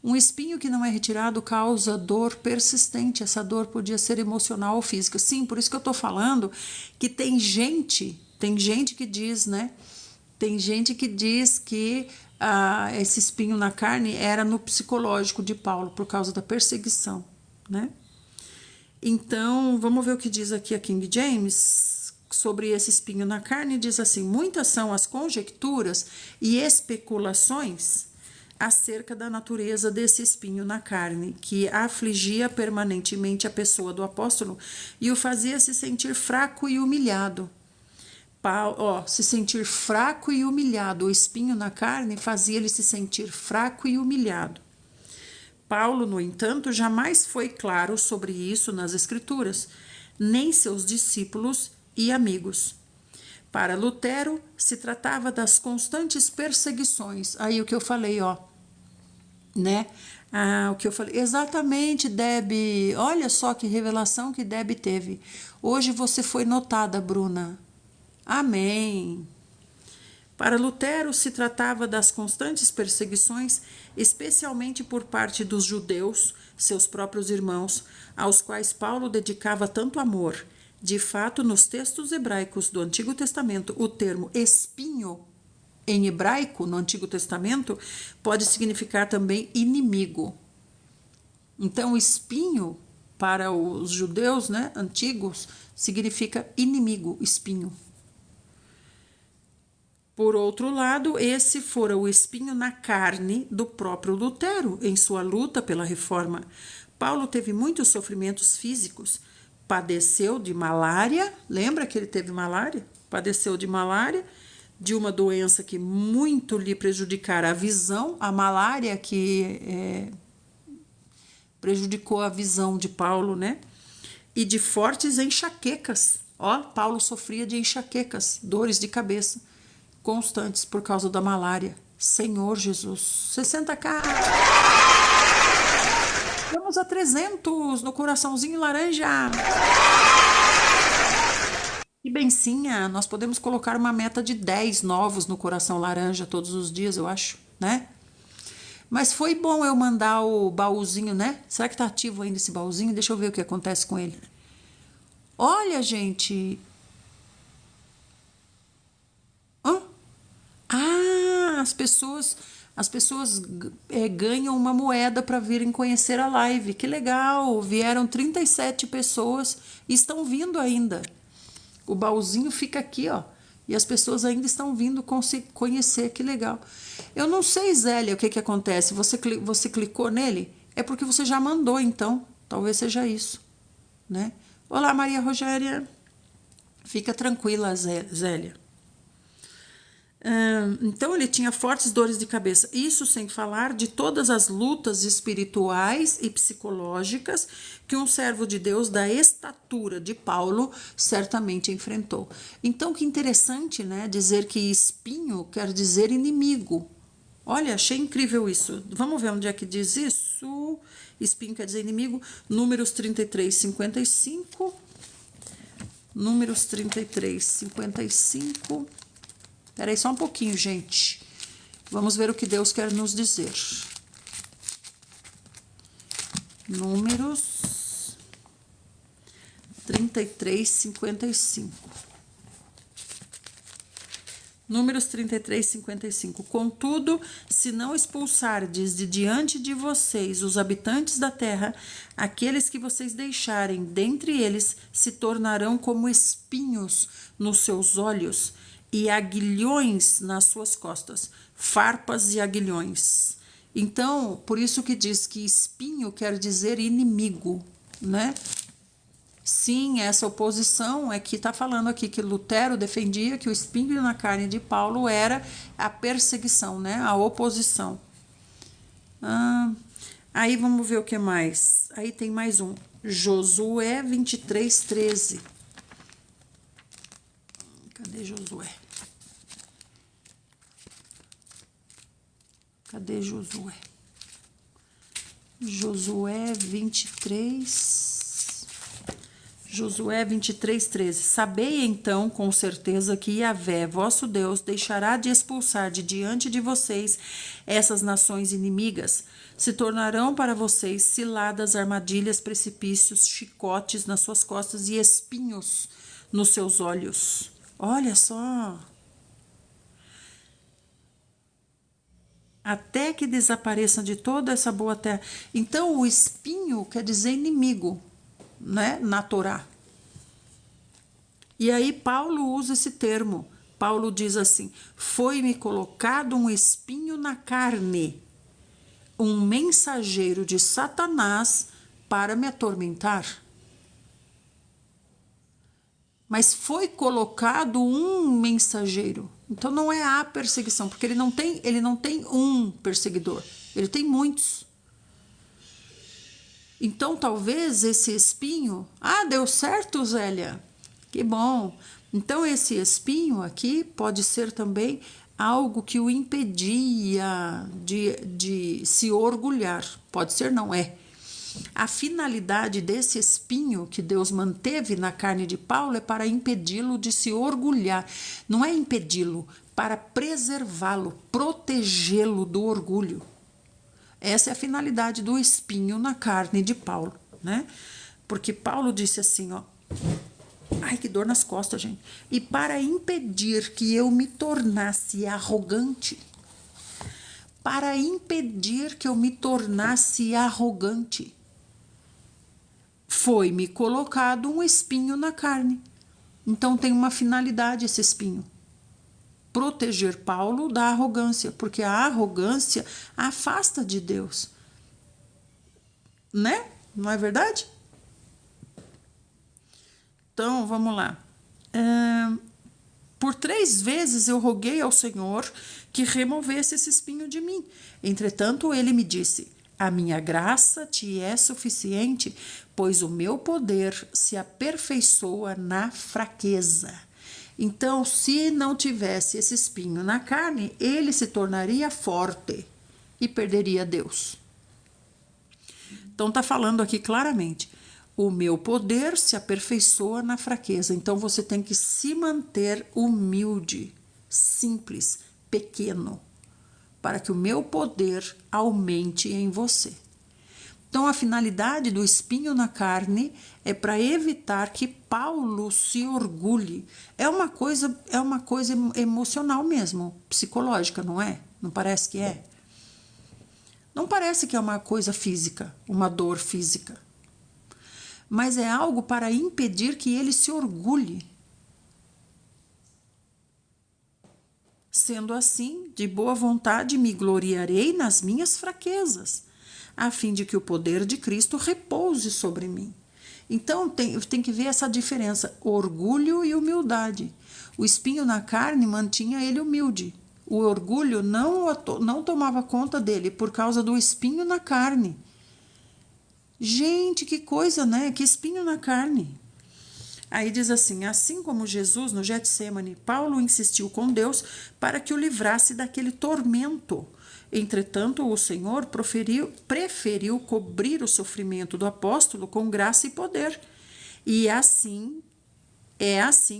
Um espinho que não é retirado causa dor persistente. Essa dor podia ser emocional ou física. Sim, por isso que eu estou falando que tem gente que diz, né? Tem gente que diz que esse espinho na carne era no psicológico de Paulo, por causa da perseguição, né? Então, vamos ver o que diz aqui a King James. sobre esse espinho na carne, diz assim: muitas são as conjecturas e especulações acerca da natureza desse espinho na carne, que afligia permanentemente a pessoa do apóstolo e o fazia se sentir fraco e humilhado. Se sentir fraco e humilhado, o espinho na carne fazia ele se sentir fraco e humilhado. Paulo, no entanto, jamais foi claro sobre isso nas Escrituras, nem seus discípulos e amigos. Para Lutero, se tratava das constantes perseguições. Aí o que eu falei, né? O que eu falei, exatamente, Deb. Olha só que revelação que Deb teve. Hoje você foi notada, Bruna. Amém. Para Lutero, se tratava das constantes perseguições, especialmente por parte dos judeus, seus próprios irmãos, aos quais Paulo dedicava tanto amor. De fato, nos textos hebraicos do Antigo Testamento, o termo espinho, em hebraico, no Antigo Testamento, pode significar também inimigo. Então, espinho, para os judeus, né, antigos, significa inimigo, espinho. Por outro lado, esse fora o espinho na carne do próprio Lutero, em sua luta pela reforma. Paulo teve muitos sofrimentos físicos, padeceu de malária, lembra que ele teve malária? Padeceu de malária, de uma doença que muito lhe prejudicara a visão, a malária que prejudicou a visão de Paulo, né? E de fortes enxaquecas. Paulo sofria de enxaquecas, dores de cabeça constantes por causa da malária. Senhor Jesus, 60k. Vamos a 300 no coraçãozinho laranja. E bencinha, nós podemos colocar uma meta de 10 novos no coração laranja todos os dias, eu acho, né? Mas foi bom eu mandar o baúzinho, né? Será que tá ativo ainda esse baúzinho? Deixa eu ver o que acontece com ele. Olha, gente. As pessoas ganham uma moeda para virem conhecer a live. Que legal! Vieram 37 pessoas e estão vindo ainda. O baúzinho fica aqui, e as pessoas ainda estão vindo conhecer. Que legal! Eu não sei, Zélia, o que acontece. Você clicou nele? É porque você já mandou, então. Talvez seja isso, né? Olá, Maria Rogéria. Fica tranquila, Zélia. Então ele tinha fortes dores de cabeça, isso sem falar de todas as lutas espirituais e psicológicas que um servo de Deus da estatura de Paulo certamente enfrentou. Então que interessante, né, dizer que espinho quer dizer inimigo. Olha, achei incrível isso. Vamos ver onde é que diz isso. Espinho quer dizer inimigo. Números 33, 55. Números 33, 55. Espera aí só um pouquinho, gente. Vamos ver o que Deus quer nos dizer. Números 33, 55. Números 33, 55. Contudo, se não expulsardes de diante de vocês os habitantes da terra, aqueles que vocês deixarem dentre eles se tornarão como espinhos nos seus olhos e aguilhões nas suas costas, farpas e aguilhões. Então, por isso que diz que espinho quer dizer inimigo, né? Sim, essa oposição é que está falando aqui que Lutero defendia que o espinho na carne de Paulo era a perseguição, né? A oposição. Aí vamos ver o que mais. Aí tem mais um. Josué 23, 13. Cadê Josué? Cadê Josué? Josué 23. Josué 23, 13. Sabei então com certeza que Yahvé, vosso Deus, deixará de expulsar de diante de vocês essas nações inimigas. Se tornarão para vocês ciladas, armadilhas, precipícios, chicotes nas suas costas e espinhos nos seus olhos. Olha só. Até que desapareçam de toda essa boa terra. Então, o espinho quer dizer inimigo, né? Na Torá. E aí Paulo usa esse termo. Paulo diz assim: foi-me colocado um espinho na carne, um mensageiro de Satanás para me atormentar. Mas foi colocado um mensageiro. Então não é a perseguição, porque ele não tem um perseguidor, ele tem muitos. Então talvez esse espinho, deu certo, Zélia. Que bom. Então esse espinho aqui pode ser também algo que o impedia de se orgulhar. Pode ser, não é. A finalidade desse espinho que Deus manteve na carne de Paulo é para impedi-lo de se orgulhar. Não é impedi-lo, para preservá-lo, protegê-lo do orgulho. Essa é a finalidade do espinho na carne de Paulo, né? Porque Paulo disse assim, ó. Ai, que dor nas costas, gente. E para impedir que eu me tornasse arrogante, foi-me colocado um espinho na carne. Então tem uma finalidade esse espinho. Proteger Paulo da arrogância, porque a arrogância afasta de Deus. Né? Não é verdade? Então, vamos lá. Por 3 vezes eu roguei ao Senhor que removesse esse espinho de mim. Entretanto, ele me disse: a minha graça te é suficiente, pois o meu poder se aperfeiçoa na fraqueza. Então, se não tivesse esse espinho na carne, ele se tornaria forte e perderia Deus. Então, está falando aqui claramente: o meu poder se aperfeiçoa na fraqueza. Então, você tem que se manter humilde, simples, pequeno, para que o meu poder aumente em você. Então, a finalidade do espinho na carne é para evitar que Paulo se orgulhe. É uma coisa emocional mesmo, psicológica, não é? Não parece que é? Não parece que é uma coisa física, uma dor física. Mas é algo para impedir que ele se orgulhe. Sendo assim, de boa vontade me gloriarei nas minhas fraquezas, a fim de que o poder de Cristo repouse sobre mim. Então, tem que ver essa diferença, orgulho e humildade. O espinho na carne mantinha ele humilde. O orgulho não tomava conta dele por causa do espinho na carne. Gente, que coisa, né? Que espinho na carne. Aí diz assim como Jesus no Getsemane, Paulo insistiu com Deus para que o livrasse daquele tormento. Entretanto, o Senhor preferiu cobrir o sofrimento do apóstolo com graça e poder. E é assim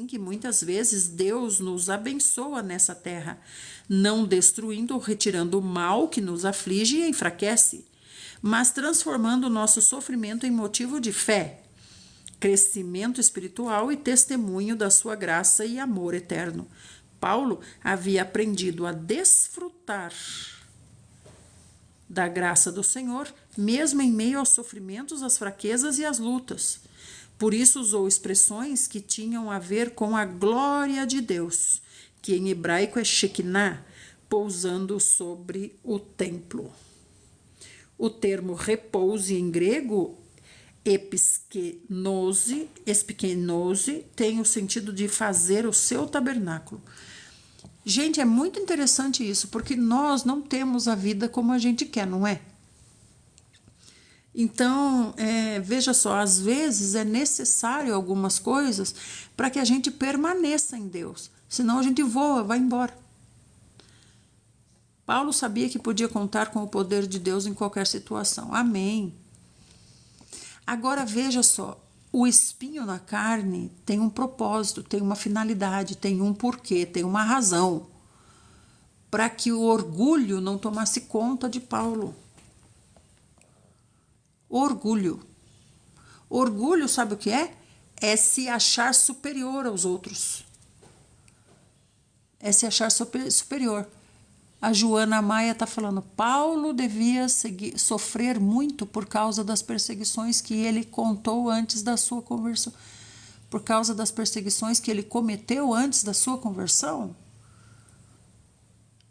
que muitas vezes Deus nos abençoa nessa terra, não destruindo ou retirando o mal que nos aflige e enfraquece, mas transformando o nosso sofrimento em motivo de fé, crescimento espiritual e testemunho da sua graça e amor eterno. Paulo havia aprendido a desfrutar da graça do Senhor, mesmo em meio aos sofrimentos, às fraquezas e às lutas. Por isso usou expressões que tinham a ver com a glória de Deus, que em hebraico é Shekinah, pousando sobre o templo. O termo repouso em grego, episkenose, tem o sentido de fazer o seu tabernáculo. Gente, é muito interessante isso, porque nós não temos a vida como a gente quer, não é? Então, veja só, às vezes é necessário algumas coisas para que a gente permaneça em Deus, senão a gente voa, vai embora. Paulo sabia que podia contar com o poder de Deus em qualquer situação. Amém. Agora veja só, o espinho na carne tem um propósito, tem uma finalidade, tem um porquê, tem uma razão, para que o orgulho não tomasse conta de Paulo. Orgulho. Orgulho, sabe o que é? É se achar superior aos outros. É se achar superior. A Joana Maia está falando, Paulo devia sofrer muito por causa das perseguições que ele contou antes da sua conversão. por causa das perseguições que ele cometeu antes da sua conversão?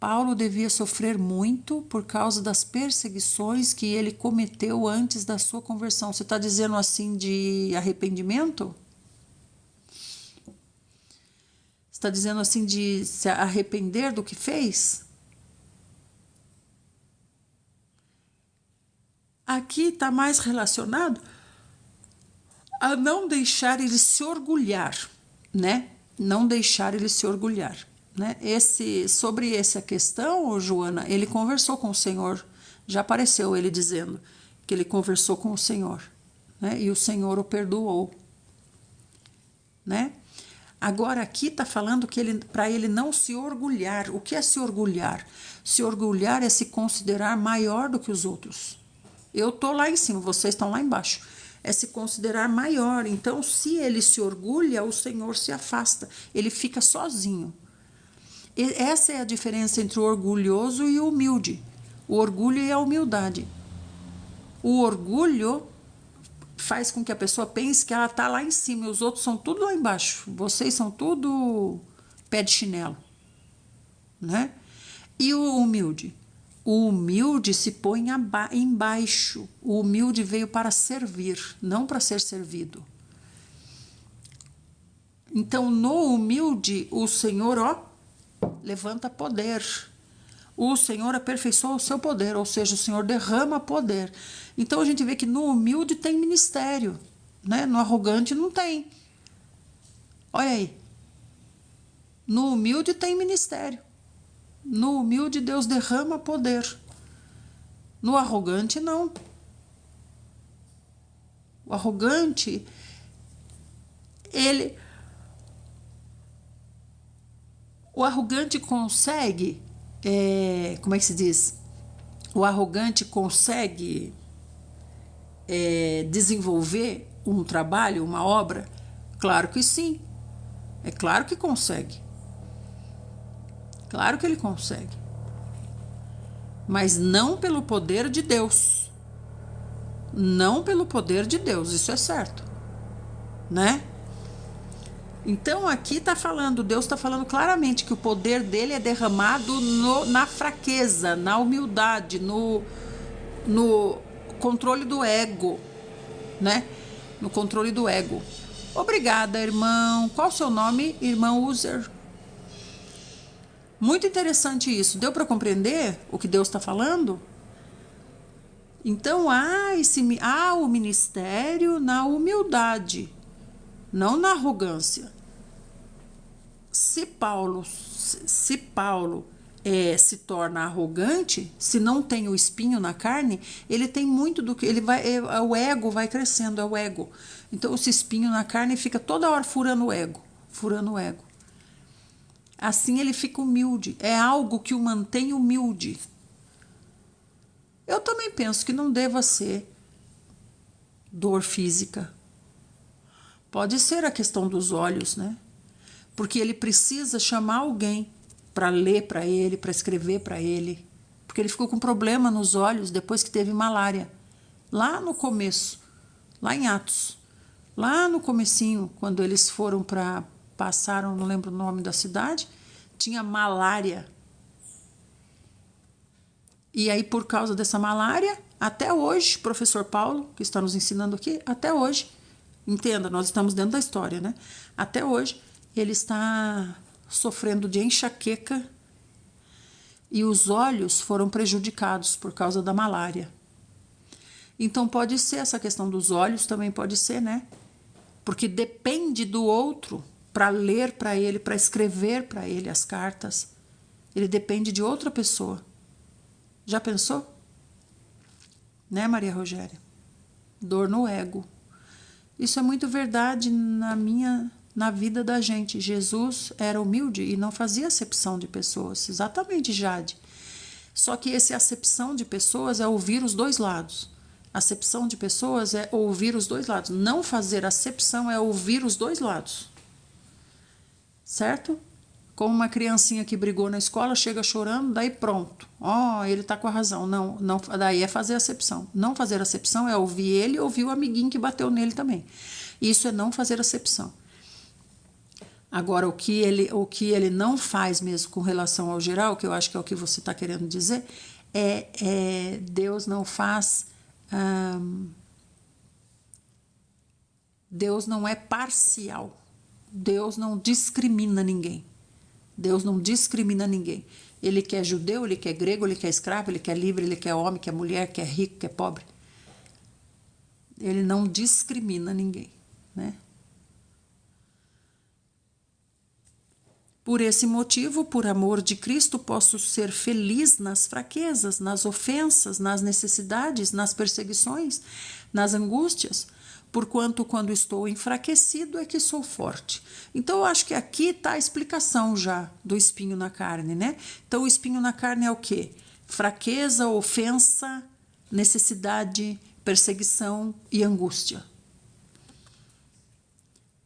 Paulo devia sofrer muito por causa das perseguições que ele cometeu antes da sua conversão. Você está dizendo assim de arrependimento? Está dizendo assim de se arrepender do que fez? Aqui está mais relacionado a não deixar ele se orgulhar, né? Não deixar ele se orgulhar, né? Sobre essa questão, Joana, ele conversou com o Senhor. Já apareceu ele dizendo que ele conversou com o Senhor, né? E o Senhor o perdoou, né? Agora aqui está falando que para ele não se orgulhar. O que é se orgulhar? Se orgulhar é se considerar maior do que os outros. Eu estou lá em cima, vocês estão lá embaixo. É se considerar maior. Então, se ele se orgulha, o Senhor se afasta. Ele fica sozinho. E essa é a diferença entre o orgulhoso e o humilde. O orgulho e a humildade. O orgulho faz com que a pessoa pense que ela está lá em cima e os outros são tudo lá embaixo. Vocês são tudo pé de chinelo, né? E o humilde? O humilde se põe embaixo. O humilde veio para servir, não para ser servido. Então, no humilde, o Senhor, levanta poder. O Senhor aperfeiçoa o seu poder, ou seja, o Senhor derrama poder. Então, a gente vê que no humilde tem ministério, né? No arrogante não tem. Olha aí. No humilde tem ministério. No humilde, Deus derrama poder. No arrogante, não. O arrogante, o arrogante consegue, como é que se diz? O arrogante consegue desenvolver um trabalho, uma obra? Claro que sim. É claro que consegue. Claro que ele consegue. Mas não pelo poder de Deus. Não pelo poder de Deus, isso é certo, né? Então aqui está falando, Deus está falando claramente que o poder dele é derramado na fraqueza, na humildade, no controle do ego, né? No controle do ego. Obrigada, irmão. Qual o seu nome, irmão User? Muito interessante isso. Deu para compreender o que Deus está falando? Então, há o ministério na humildade, não na arrogância. Se Paulo se torna arrogante, se não tem o espinho na carne, ele tem muito do que... o ego vai crescendo, é o ego. Então, esse espinho na carne fica toda hora furando o ego. Assim ele fica humilde. É algo que o mantém humilde. Eu também penso que não deva ser dor física. Pode ser a questão dos olhos, né? Porque ele precisa chamar alguém para ler para ele, para escrever para ele. Porque ele ficou com problema nos olhos depois que teve malária. Lá no começo, lá em Atos. Lá no comecinho, quando eles passaram, não lembro o nome da cidade, tinha malária. E aí, por causa dessa malária, até hoje, professor Paulo, que está nos ensinando aqui, até hoje, entenda, nós estamos dentro da história, né? Até hoje, ele está sofrendo de enxaqueca e os olhos foram prejudicados por causa da malária. Então, pode ser essa questão dos olhos, também pode ser, né? Porque depende do outro para ler para ele, para escrever para ele as cartas. Ele depende de outra pessoa. Já pensou? Né, Maria Rogéria? Dor no ego. Isso é muito verdade na vida da gente. Jesus era humilde e não fazia acepção de pessoas. Exatamente, Jade. Só que essa acepção de pessoas é ouvir os dois lados. Acepção de pessoas é ouvir os dois lados. Não fazer acepção é ouvir os dois lados. Certo? Como uma criancinha que brigou na escola, chega chorando, daí pronto. Ele tá com a razão. Não, daí é fazer acepção. Não fazer acepção é ouvir ele e ouvir o amiguinho que bateu nele também. Isso é não fazer acepção. Agora, o que ele não faz mesmo com relação ao geral, que eu acho que é o que você está querendo dizer, Deus não faz... Deus não é parcial. Deus não discrimina ninguém. Deus não discrimina ninguém. Ele quer judeu, ele quer grego, ele quer escravo, ele quer livre, ele quer homem, quer mulher, quer rico, quer pobre. Ele não discrimina ninguém, né? Por esse motivo, por amor de Cristo, posso ser feliz nas fraquezas, nas ofensas, nas necessidades, nas perseguições, nas angústias, porquanto quando estou enfraquecido é que sou forte. Então, eu acho que aqui está a explicação já do espinho na carne, né? Então, o espinho na carne é o quê? Fraqueza, ofensa, necessidade, perseguição e angústia.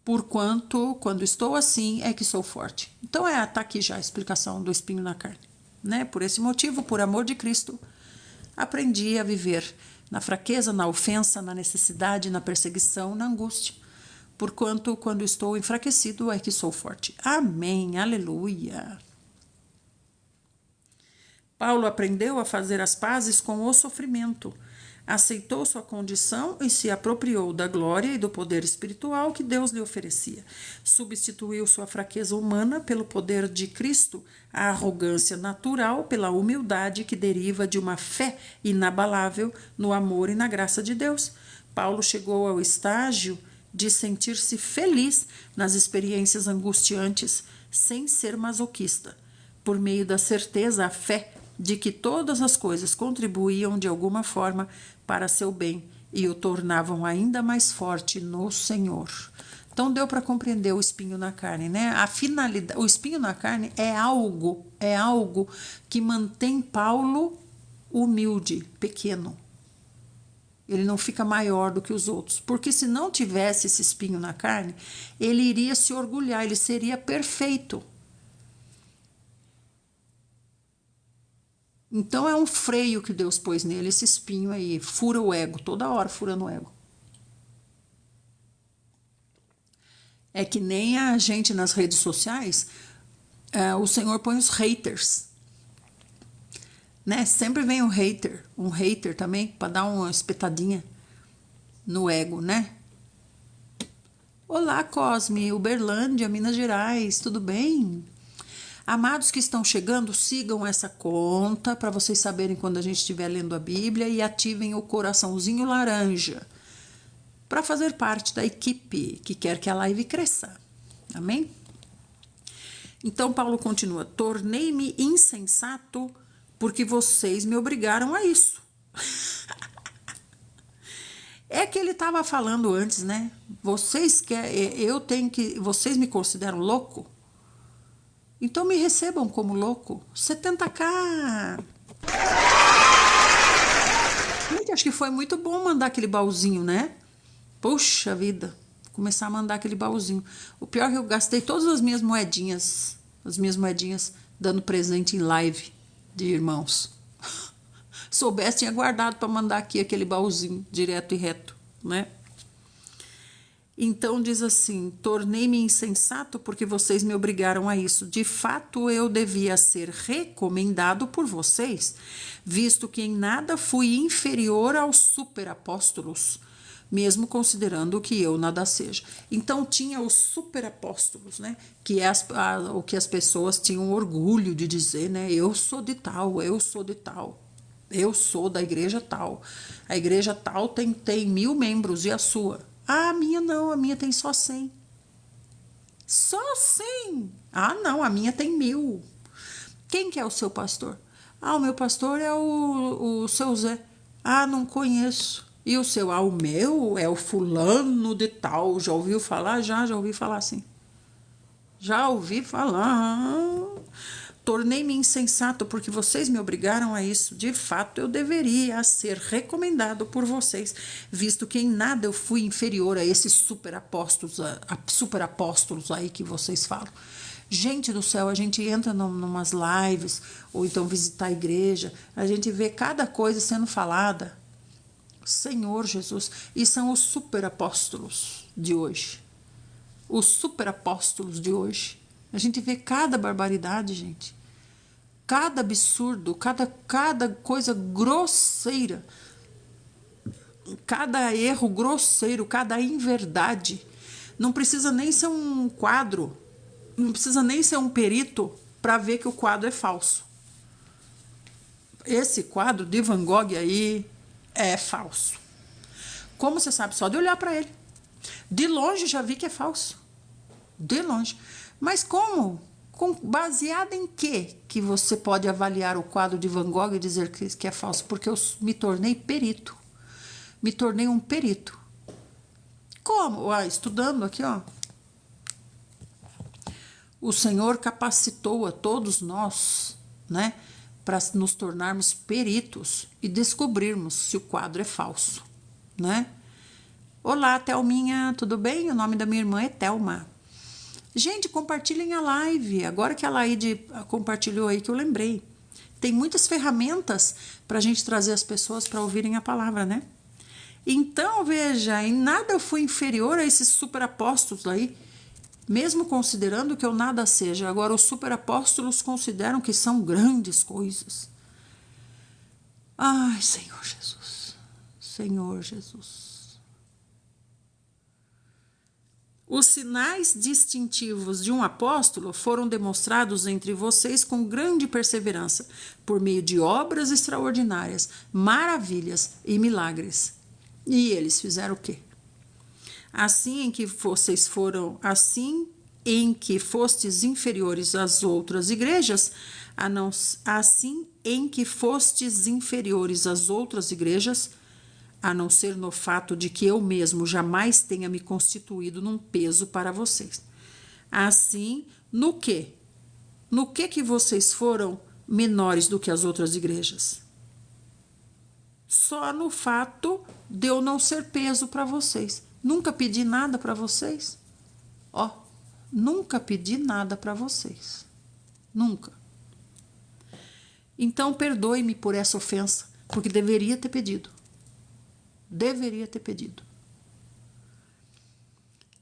Porquanto, quando estou assim, é que sou forte. Então, tá aqui já a explicação do espinho na carne, né? Por esse motivo, por amor de Cristo, aprendi a viver na fraqueza, na ofensa, na necessidade, na perseguição, na angústia. Porquanto, quando estou enfraquecido, é que sou forte. Amém, aleluia. Paulo aprendeu a fazer as pazes com o sofrimento, aceitou sua condição e se apropriou da glória e do poder espiritual que Deus lhe oferecia. Substituiu sua fraqueza humana pelo poder de Cristo, a arrogância natural pela humildade que deriva de uma fé inabalável no amor e na graça de Deus. Paulo chegou ao estágio de sentir-se feliz nas experiências angustiantes, sem ser masoquista, por meio da certeza, a fé de que todas as coisas contribuíam de alguma forma para seu bem e o tornavam ainda mais forte no Senhor. Então deu para compreender o espinho na carne, né? A finalidade, o espinho na carne é algo que mantém Paulo humilde, pequeno. Ele não fica maior do que os outros, porque se não tivesse esse espinho na carne, ele iria se orgulhar, ele seria perfeito. Então é um freio que Deus pôs nele, esse espinho aí, fura o ego, toda hora furando o ego. É que nem a gente nas redes sociais, o Senhor põe os haters, né? Sempre vem um hater também, para dar uma espetadinha no ego, né? Olá, Cosme, Uberlândia, Minas Gerais, tudo bem? Amados que estão chegando, sigam essa conta para vocês saberem quando a gente estiver lendo a Bíblia e ativem o coraçãozinho laranja para fazer parte da equipe que quer que a live cresça. Amém? Então, Paulo continua: tornei-me insensato porque vocês me obrigaram a isso. É que ele estava falando antes, né? Vocês me consideram louco? Então me recebam como louco. 70k. Gente, acho que foi muito bom mandar aquele baúzinho, né? Puxa vida, começar a mandar aquele baúzinho. O pior é que eu gastei todas as minhas moedinhas dando presente em live de irmãos. Soubesse, tinha guardado para mandar aqui aquele baúzinho direto e reto, né? Então diz assim: tornei-me insensato porque vocês me obrigaram a isso. De fato, eu devia ser recomendado por vocês, visto que em nada fui inferior aos superapóstolos, mesmo considerando que eu nada seja. Então tinha os superapóstolos, né? Que é o que as pessoas tinham orgulho de dizer, né? Eu sou de tal, eu sou de tal. Eu sou da igreja tal. A igreja tal tem 1000 membros e a sua? Ah, a minha não, a minha tem só 100. Só 100? Ah, não, a minha tem 1000. Quem que é o seu pastor? Ah, o meu pastor é o seu Zé. Ah, não conheço. E o seu? Ah, o meu é o fulano de tal. Já ouviu falar? Já ouvi falar assim. Já ouvi falar. Tornei-me insensato porque vocês me obrigaram a isso. De fato, eu deveria ser recomendado por vocês, visto que em nada eu fui inferior a esses superapóstolos aí que vocês falam. Gente do céu, a gente entra numas lives, ou então visitar a igreja, a gente vê cada coisa sendo falada. Senhor Jesus, e são os superapóstolos de hoje. os super apóstolos de hoje. A gente vê cada barbaridade, gente. Cada absurdo, cada coisa grosseira. Cada erro grosseiro, cada inverdade. Não precisa nem ser um quadro, não precisa nem ser um perito para ver que o quadro é falso. Esse quadro de Van Gogh aí é falso. Como você sabe? Só de olhar para ele. De longe já vi que é falso. De longe. Mas como? Baseado em quê que você pode avaliar o quadro de Van Gogh e dizer que é falso? Porque eu me tornei perito. Me tornei um perito. Como? Estudando aqui, ó. O Senhor capacitou a todos nós, né, para nos tornarmos peritos e descobrirmos se o quadro é falso, né? Olá, Thelminha, tudo bem? O nome da minha irmã é Thelma. Gente, compartilhem a live. Agora que a Laide compartilhou aí, que eu lembrei. Tem muitas ferramentas para a gente trazer as pessoas para ouvirem a palavra, né? Então, veja, em nada eu fui inferior a esses super apóstolos aí, mesmo considerando que eu nada seja. Agora, os super apóstolos consideram que são grandes coisas. Ai, Senhor Jesus, Senhor Jesus. Os sinais distintivos de um apóstolo foram demonstrados entre vocês com grande perseverança, por meio de obras extraordinárias, maravilhas e milagres. E eles fizeram o quê? Assim em que fostes inferiores às outras igrejas, a não ser no fato de que eu mesmo jamais tenha me constituído num peso para vocês. Assim, no quê? No que vocês foram menores do que as outras igrejas? Só no fato de eu não ser peso para vocês. Nunca pedi nada para vocês. Ó, nunca pedi nada para vocês. Nunca. Então, perdoe-me por essa ofensa, porque deveria ter pedido. Deveria ter pedido.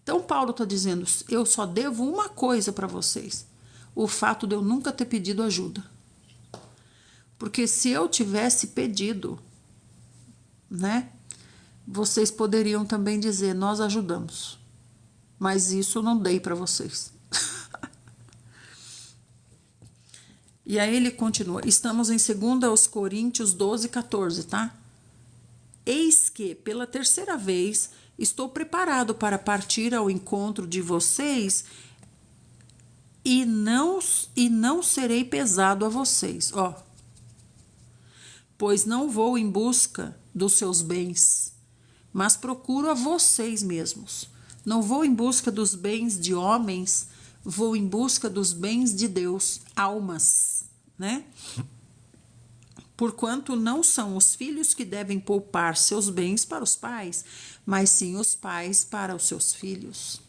Então, Paulo está dizendo, eu só devo uma coisa para vocês. O fato de eu nunca ter pedido ajuda. Porque se eu tivesse pedido, né? Vocês poderiam também dizer, nós ajudamos. Mas isso eu não dei para vocês. E aí ele continua. Estamos em 2 Coríntios 12, 14, tá? Eis que, pela terceira vez, estou preparado para partir ao encontro de vocês e não serei pesado a vocês. Ó. Pois não vou em busca dos seus bens, mas procuro a vocês mesmos. Não vou em busca dos bens de homens, vou em busca dos bens de Deus, almas, né? Porquanto não são os filhos que devem poupar seus bens para os pais, mas sim os pais para os seus filhos.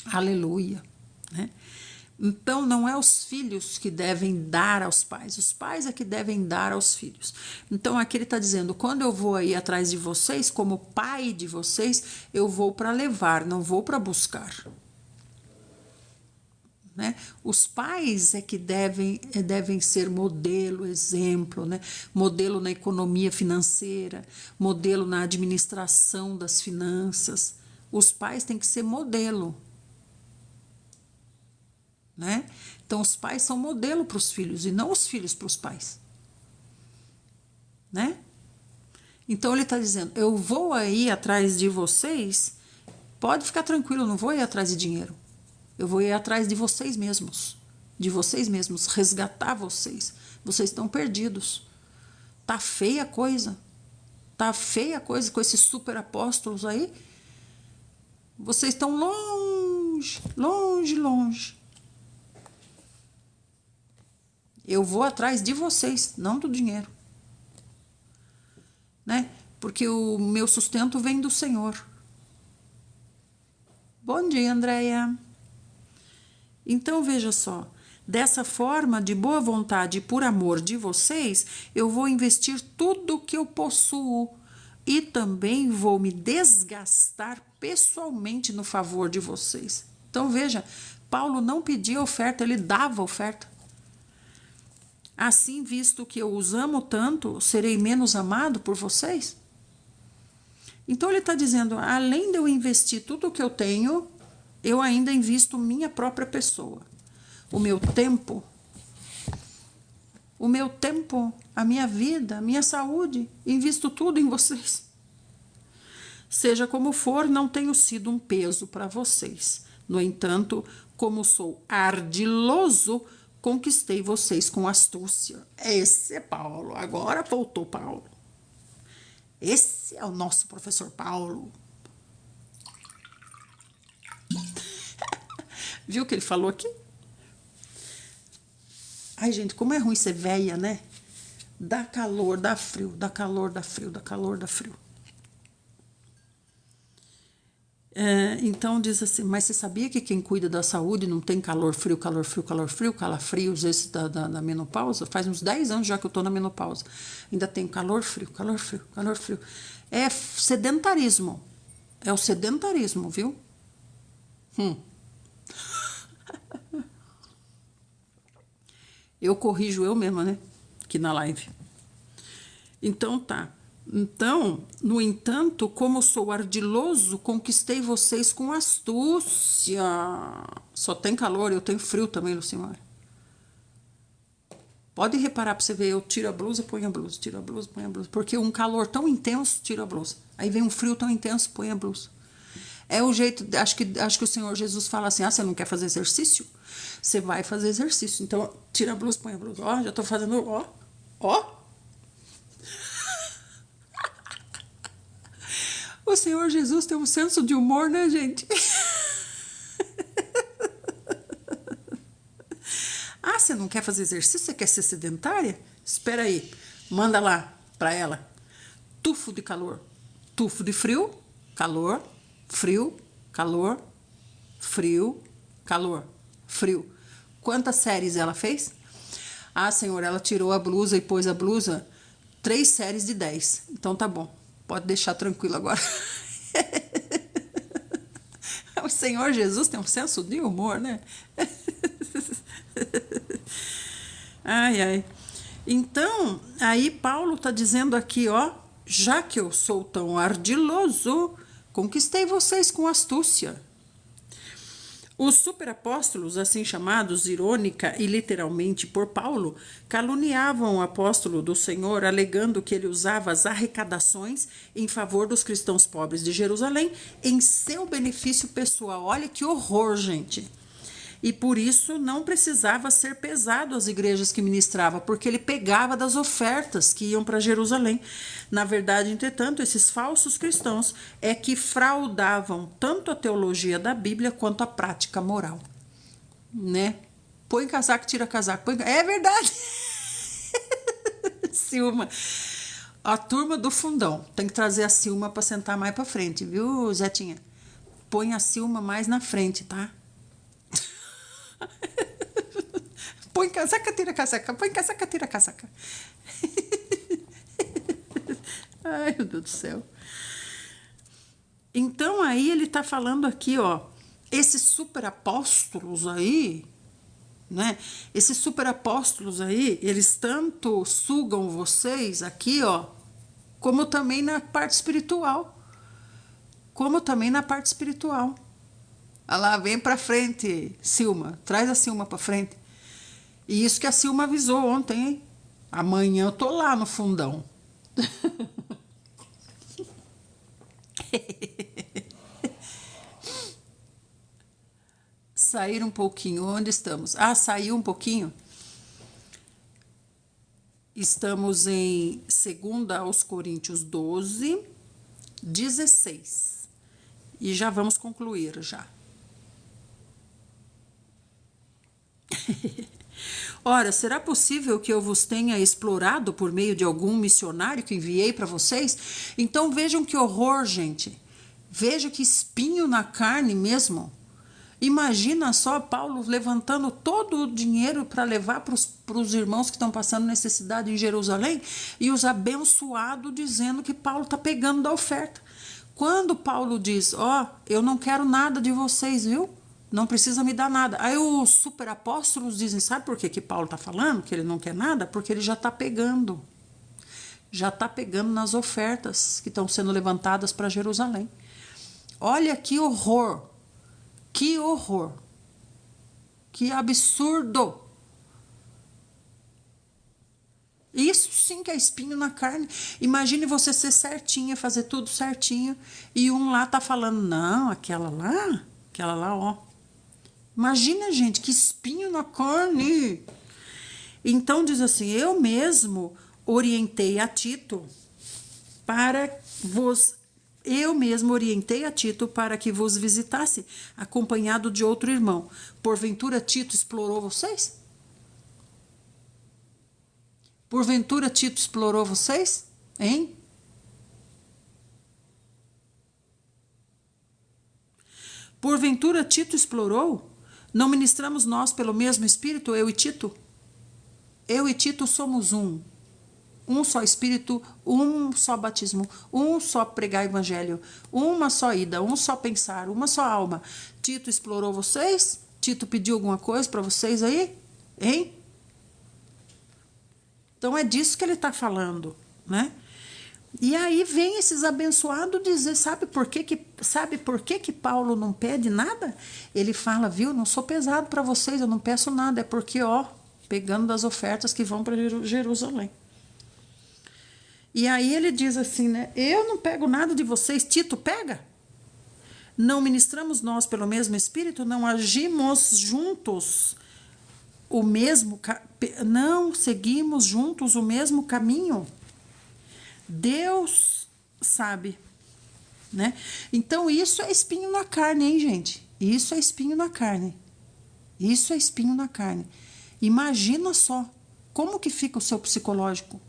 Aleluia, né? Então, não é os filhos que devem dar aos pais, os pais é que devem dar aos filhos. Então, aqui ele está dizendo, quando eu vou aí atrás de vocês, como pai de vocês, eu vou para levar, não vou para buscar. Né? Os pais é que devem ser modelo, exemplo, né? Modelo na economia financeira, modelo na administração das finanças. Os pais têm que ser modelo. Né? Então, os pais são modelo para os filhos e não os filhos para os pais. Né? Então, ele está dizendo, eu vou aí atrás de vocês, pode ficar tranquilo, eu não vou ir atrás de dinheiro. Eu vou ir atrás de vocês mesmos, resgatar vocês. Vocês estão perdidos. Tá feia a coisa. Tá feia a coisa com esses super apóstolos aí. Vocês estão longe, longe, longe. Eu vou atrás de vocês, não do dinheiro. Né? Porque o meu sustento vem do Senhor. Bom dia, Andréia. Então, veja só. Dessa forma, de boa vontade e por amor de vocês, eu vou investir tudo que eu possuo e também vou me desgastar pessoalmente no favor de vocês. Então veja, Paulo não pedia oferta, ele dava oferta. Assim, visto que eu os amo tanto, serei menos amado por vocês? Então ele está dizendo, além de eu investir tudo o que eu tenho, eu ainda invisto minha própria pessoa. O meu tempo, a minha vida, a minha saúde, invisto tudo em vocês. Seja como for, não tenho sido um peso para vocês. No entanto, como sou ardiloso, conquistei vocês com astúcia. Esse é Paulo. Agora voltou Paulo. Esse é o nosso professor Paulo. Viu o que ele falou aqui? Ai, gente, como é ruim ser velha, né? Dá calor, dá frio, dá calor, dá frio, dá calor, dá frio. Então diz assim, mas você sabia que quem cuida da saúde não tem calor, frio, calor, frio, calor, frio, calafrios esse da menopausa? Faz uns 10 anos já que eu tô na menopausa. Ainda tem calor, frio, calor, frio, calor, frio. É sedentarismo. É o sedentarismo, viu? Eu corrijo eu mesma, né? Aqui na live. Então tá. Então, no entanto, como sou ardiloso, conquistei vocês com astúcia. Só tem calor, eu tenho frio também, Lucimara. Pode reparar para você ver, eu tiro a blusa, ponho a blusa, tiro a blusa, ponho a blusa. Porque um calor tão intenso, tiro a blusa. Aí vem um frio tão intenso, põe a blusa. É o jeito, acho que o Senhor Jesus fala assim, você não quer fazer exercício? Você vai fazer exercício. Então, tira a blusa, põe a blusa. Ó, já tô fazendo, ó. O Senhor Jesus tem um senso de humor, né, gente? Você não quer fazer exercício? Você quer ser sedentária? Espera aí. Manda lá para ela. Tufo de calor. Tufo de frio, calor, frio, calor, frio, calor, frio. Quantas séries ela fez? Senhor, ela tirou a blusa e pôs a blusa 3 séries de 10. Então tá bom. Pode deixar tranquilo agora. O Senhor Jesus tem um senso de humor, né? Ai. Então, aí Paulo está dizendo aqui, já que eu sou tão ardiloso, conquistei vocês com astúcia. Os superapóstolos, assim chamados irônica e literalmente por Paulo, caluniavam o apóstolo do Senhor, alegando que ele usava as arrecadações em favor dos cristãos pobres de Jerusalém em seu benefício pessoal. Olha que horror, gente! E por isso não precisava ser pesado às igrejas que ministrava, porque ele pegava das ofertas que iam para Jerusalém. Na verdade, entretanto, esses falsos cristãos é que fraudavam tanto a teologia da Bíblia quanto a prática moral. Né? Põe casaco, tira casaco. É verdade! Silma. A turma do fundão. Tem que trazer a Silma para sentar mais para frente, viu, Zetinha? Põe a Silma mais na frente, tá? Põe casaca, tira casaca. Põe casaca, tira casaca. Ai, meu Deus do céu. Então, aí ele tá falando aqui, esses superapóstolos aí, né? Esses superapóstolos aí, eles tanto sugam vocês aqui, como também na parte espiritual. Olha lá, vem pra frente, Silma. Traz a Silma pra frente. E isso que a Silma avisou ontem, hein? Amanhã eu tô lá no fundão. Sair um pouquinho. Onde estamos? Saiu um pouquinho. Estamos em 2 aos Coríntios 12, 16. E já vamos concluir, já. Ora, será possível que eu vos tenha explorado por meio de algum missionário que enviei para vocês? Então vejam que horror, gente. Veja que espinho na carne mesmo. Imagina só Paulo levantando todo o dinheiro para levar para os irmãos que estão passando necessidade em Jerusalém e os abençoados dizendo que Paulo está pegando da oferta. Quando Paulo diz, eu não quero nada de vocês, viu? Não precisa me dar nada. Aí os superapóstolos dizem, sabe por que Paulo está falando que ele não quer nada? Porque ele já está pegando. Já está pegando nas ofertas que estão sendo levantadas para Jerusalém. Olha que horror. Que horror. Que absurdo. Isso sim que é espinho na carne. Imagine você ser certinha, fazer tudo certinho, e um lá tá falando, não, aquela lá, ó. Imagina, gente, que espinho na carne. Então diz assim, eu mesmo orientei a Tito para que vos visitasse, acompanhado de outro irmão. Porventura Tito explorou vocês? Porventura Tito explorou vocês? Hein? Porventura Tito explorou? Não ministramos nós pelo mesmo Espírito, eu e Tito? Eu e Tito somos um só Espírito, um só batismo, um só pregar evangelho, uma só ida, um só pensar, uma só alma. Tito explorou vocês? Tito pediu alguma coisa para vocês aí? Hein? Então é disso que ele está falando, né? E aí vem esses abençoados dizer, sabe por que Paulo não pede nada? Ele fala, viu, não sou pesado para vocês, eu não peço nada, é porque, pegando das ofertas que vão para Jerusalém. E aí ele diz assim, né, eu não pego nada de vocês, Tito pega? Não ministramos nós pelo mesmo Espírito? Não agimos juntos não seguimos juntos o mesmo caminho? Deus sabe, né? Então isso é espinho na carne, hein, gente? Isso é espinho na carne. Isso é espinho na carne. Imagina só como que fica o seu psicológico.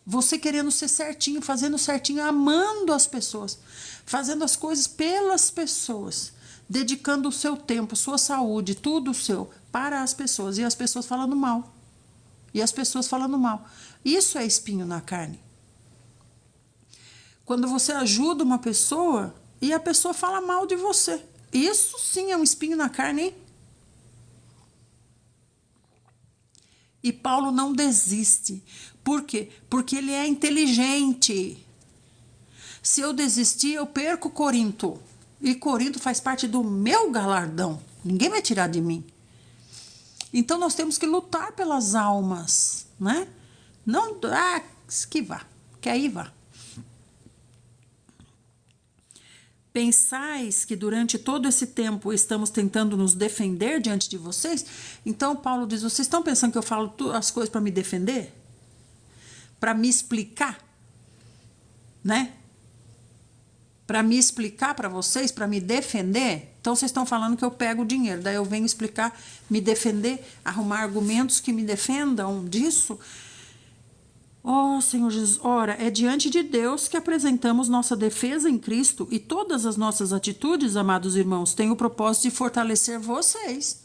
Você querendo ser certinho, fazendo certinho, amando as pessoas, fazendo as coisas pelas pessoas, dedicando o seu tempo, sua saúde, tudo seu para as pessoas, e as pessoas falando mal. Isso é espinho na carne. Quando você ajuda uma pessoa e a pessoa fala mal de você. Isso sim é um espinho na carne, hein? E Paulo não desiste. Por quê? Porque ele é inteligente. Se eu desistir, eu perco Corinto. E Corinto faz parte do meu galardão. Ninguém vai tirar de mim. Então nós temos que lutar pelas almas, né? Não, que vá. Quer ir, vá. Pensais que durante todo esse tempo estamos tentando nos defender diante de vocês? Então Paulo diz, vocês estão pensando que eu falo as coisas para me defender? Para me explicar? Né? Para me explicar para vocês, para me defender? Então vocês estão falando que eu pego o dinheiro, daí eu venho explicar, me defender, arrumar argumentos que me defendam disso? Senhor Jesus, ora, é diante de Deus que apresentamos nossa defesa em Cristo, e todas as nossas atitudes, amados irmãos, têm o propósito de fortalecer vocês.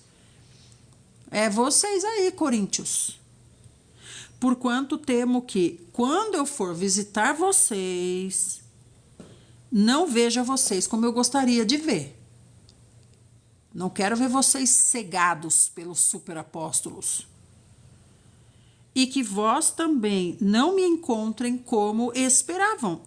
É vocês aí, coríntios. Porquanto temo que, quando eu for visitar vocês, não veja vocês como eu gostaria de ver. Não quero ver vocês cegados pelos superapóstolos. E que vós também não me encontrem como esperavam.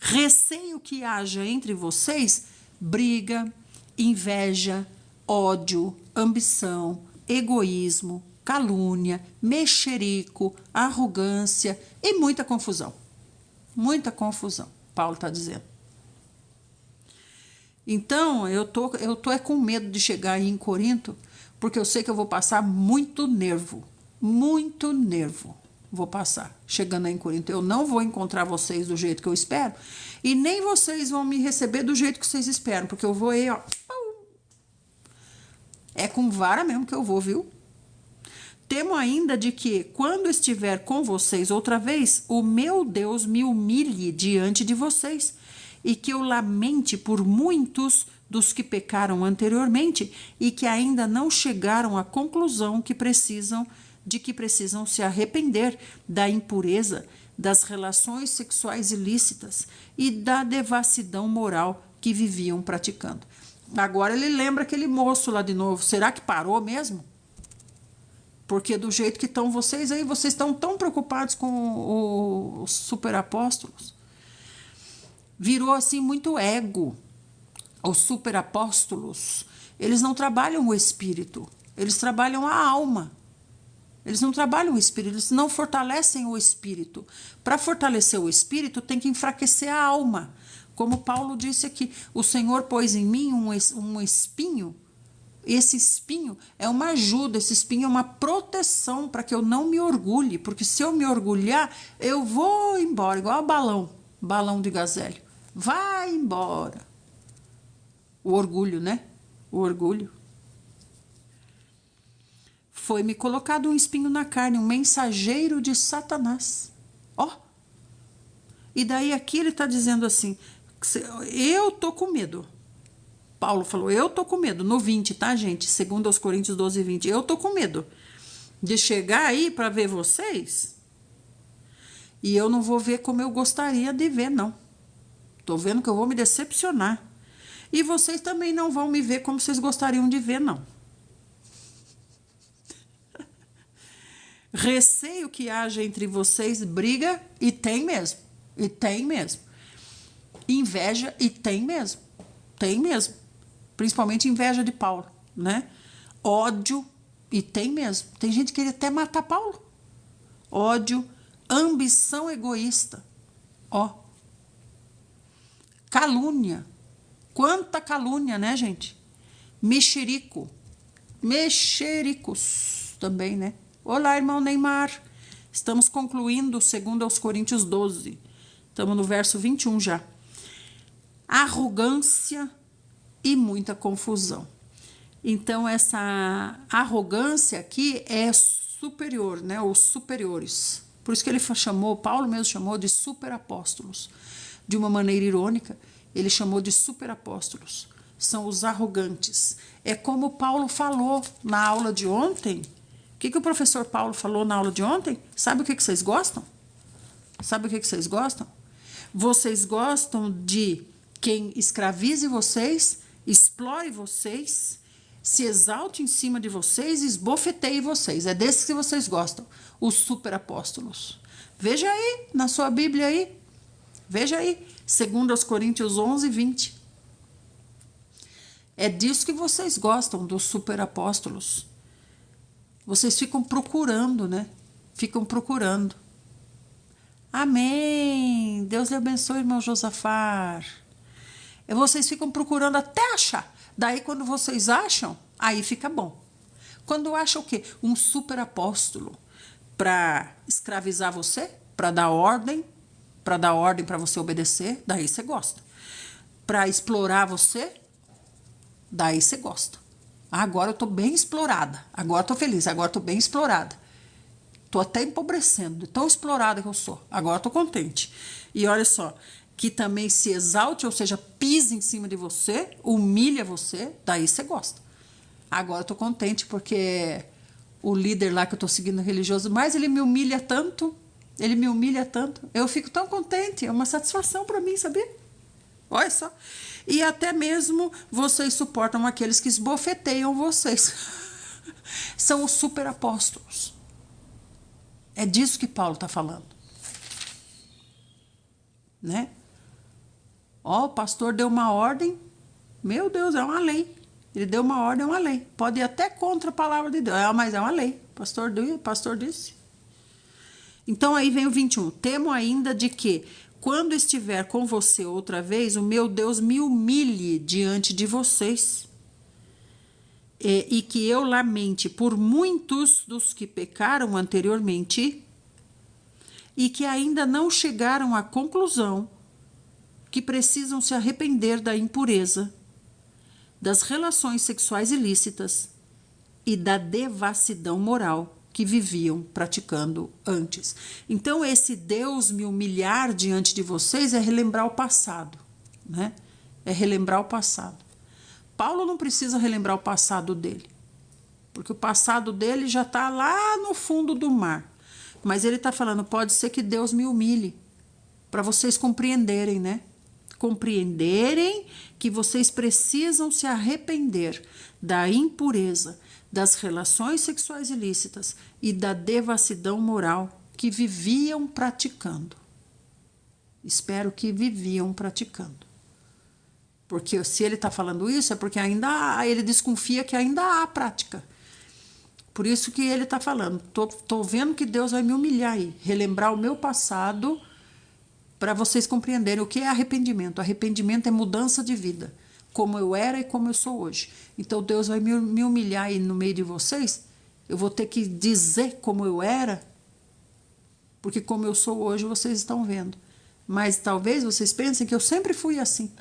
Receio que haja entre vocês briga, inveja, ódio, ambição, egoísmo, calúnia, mexerico, arrogância e muita confusão. Muita confusão, Paulo está dizendo. Então, eu tô com medo de chegar aí em Corinto, porque eu sei que eu vou passar muito nervo. Vou passar. Chegando aí em Corinto, eu não vou encontrar vocês do jeito que eu espero, e nem vocês vão me receber do jeito que vocês esperam, porque eu vou aí, É com vara mesmo que eu vou, viu? Temo ainda de que, quando estiver com vocês outra vez, o meu Deus me humilhe diante de vocês, e que eu lamente por muitos dos que pecaram anteriormente e que ainda não chegaram à conclusão que precisam se arrepender da impureza, das relações sexuais ilícitas e da devassidão moral que viviam praticando. Agora ele lembra aquele moço lá de novo. Será que parou mesmo? Porque do jeito que estão vocês aí, vocês estão tão preocupados com os superapóstolos. Virou assim muito ego. Os superapóstolos, eles não trabalham o espírito, eles trabalham a alma. Eles não trabalham o espírito, eles não fortalecem o espírito. Para fortalecer o espírito, tem que enfraquecer a alma. Como Paulo disse aqui, o Senhor pôs em mim um espinho. Esse espinho é uma ajuda, esse espinho é uma proteção para que eu não me orgulhe, porque se eu me orgulhar, eu vou embora, igual a balão de gazélio. Vai embora. O orgulho, né? O orgulho. Foi-me colocado um espinho na carne, um mensageiro de Satanás. Ó. E daí aqui ele está dizendo assim, eu tô com medo. Paulo falou, eu tô com medo. No 20, tá, gente? 2 Coríntios 12, 20. Eu tô com medo de chegar aí para ver vocês e eu não vou ver como eu gostaria de ver, não. Tô vendo que eu vou me decepcionar. E vocês também não vão me ver como vocês gostariam de ver, não. Receio que haja entre vocês briga, e tem mesmo. E tem mesmo. Inveja, e tem mesmo. Tem mesmo. Principalmente inveja de Paulo, né? Ódio, e tem mesmo. Tem gente que queria até matar Paulo. Ódio, ambição egoísta. Ó. Calúnia. Quanta calúnia, né, gente? Mexerico. Mexericos também, né? Olá, irmão Neymar. Estamos concluindo 2 Coríntios 12. Estamos no verso 21 já. Arrogância e muita confusão. Então, essa arrogância aqui é superior, né? Os superiores. Por isso que ele chamou, Paulo mesmo chamou de superapóstolos. De uma maneira irônica, ele chamou de superapóstolos. São os arrogantes. É como Paulo falou na aula de ontem. O que o professor Paulo falou na aula de ontem? Sabe o que vocês gostam? Sabe o que vocês gostam? Vocês gostam de quem escravize vocês, explore vocês, se exalte em cima de vocês, esbofeteie vocês. É desses que vocês gostam, os superapóstolos. Veja aí, na sua Bíblia aí. Veja aí, 2 Coríntios 11, 20. É disso que vocês gostam, dos superapóstolos. Vocês ficam procurando, né? Ficam procurando. Amém. Deus lhe abençoe, irmão Josafar. Vocês ficam procurando até achar. Daí, quando vocês acham, aí fica bom. Quando acha o quê? Um superapóstolo para escravizar você, para dar ordem para você obedecer, daí você gosta. Para explorar você, daí você gosta. Agora eu tô bem explorada. Agora eu tô feliz. Agora eu tô bem explorada. Tô até empobrecendo. Tão explorada que eu sou. Agora eu tô contente. E olha só, que também se exalte, ou seja, pise em cima de você, humilha você, daí você gosta. Agora eu tô contente porque o líder lá que eu tô seguindo religioso, mas ele me humilha tanto, eu fico tão contente, é uma satisfação para mim, sabia? Olha só. E até mesmo vocês suportam aqueles que esbofeteiam vocês. São os superapóstolos. É disso que Paulo está falando. Né? Ó, o pastor deu uma ordem. Meu Deus, é uma lei. Ele deu uma ordem, é uma lei. Pode ir até contra a palavra de Deus, mas é uma lei. O pastor disse. Então aí vem o 21. Temo ainda de que, quando estiver com você outra vez, o meu Deus me humilhe diante de vocês e que eu lamente por muitos dos que pecaram anteriormente e que ainda não chegaram à conclusão que precisam se arrepender da impureza, das relações sexuais ilícitas e da devassidão moral que viviam praticando antes. Então, esse Deus me humilhar diante de vocês é relembrar o passado, né? É relembrar o passado. Paulo não precisa relembrar o passado dele, porque o passado dele já está lá no fundo do mar. Mas ele está falando, pode ser que Deus me humilhe, para vocês compreenderem, né? Compreenderem que vocês precisam se arrepender da impureza, das relações sexuais ilícitas e da devassidão moral que viviam praticando. Espero que viviam praticando. Porque se ele está falando isso, é porque ele desconfia que ainda há prática. Por isso que ele está falando, tô vendo que Deus vai me humilhar aí, relembrar o meu passado, para vocês compreenderem o que é arrependimento. Arrependimento é mudança de vida, como eu era e como eu sou hoje. Então Deus vai me humilhar aí no meio de vocês, eu vou ter que dizer como eu era, porque como eu sou hoje vocês estão vendo. Mas talvez vocês pensem que eu sempre fui assim.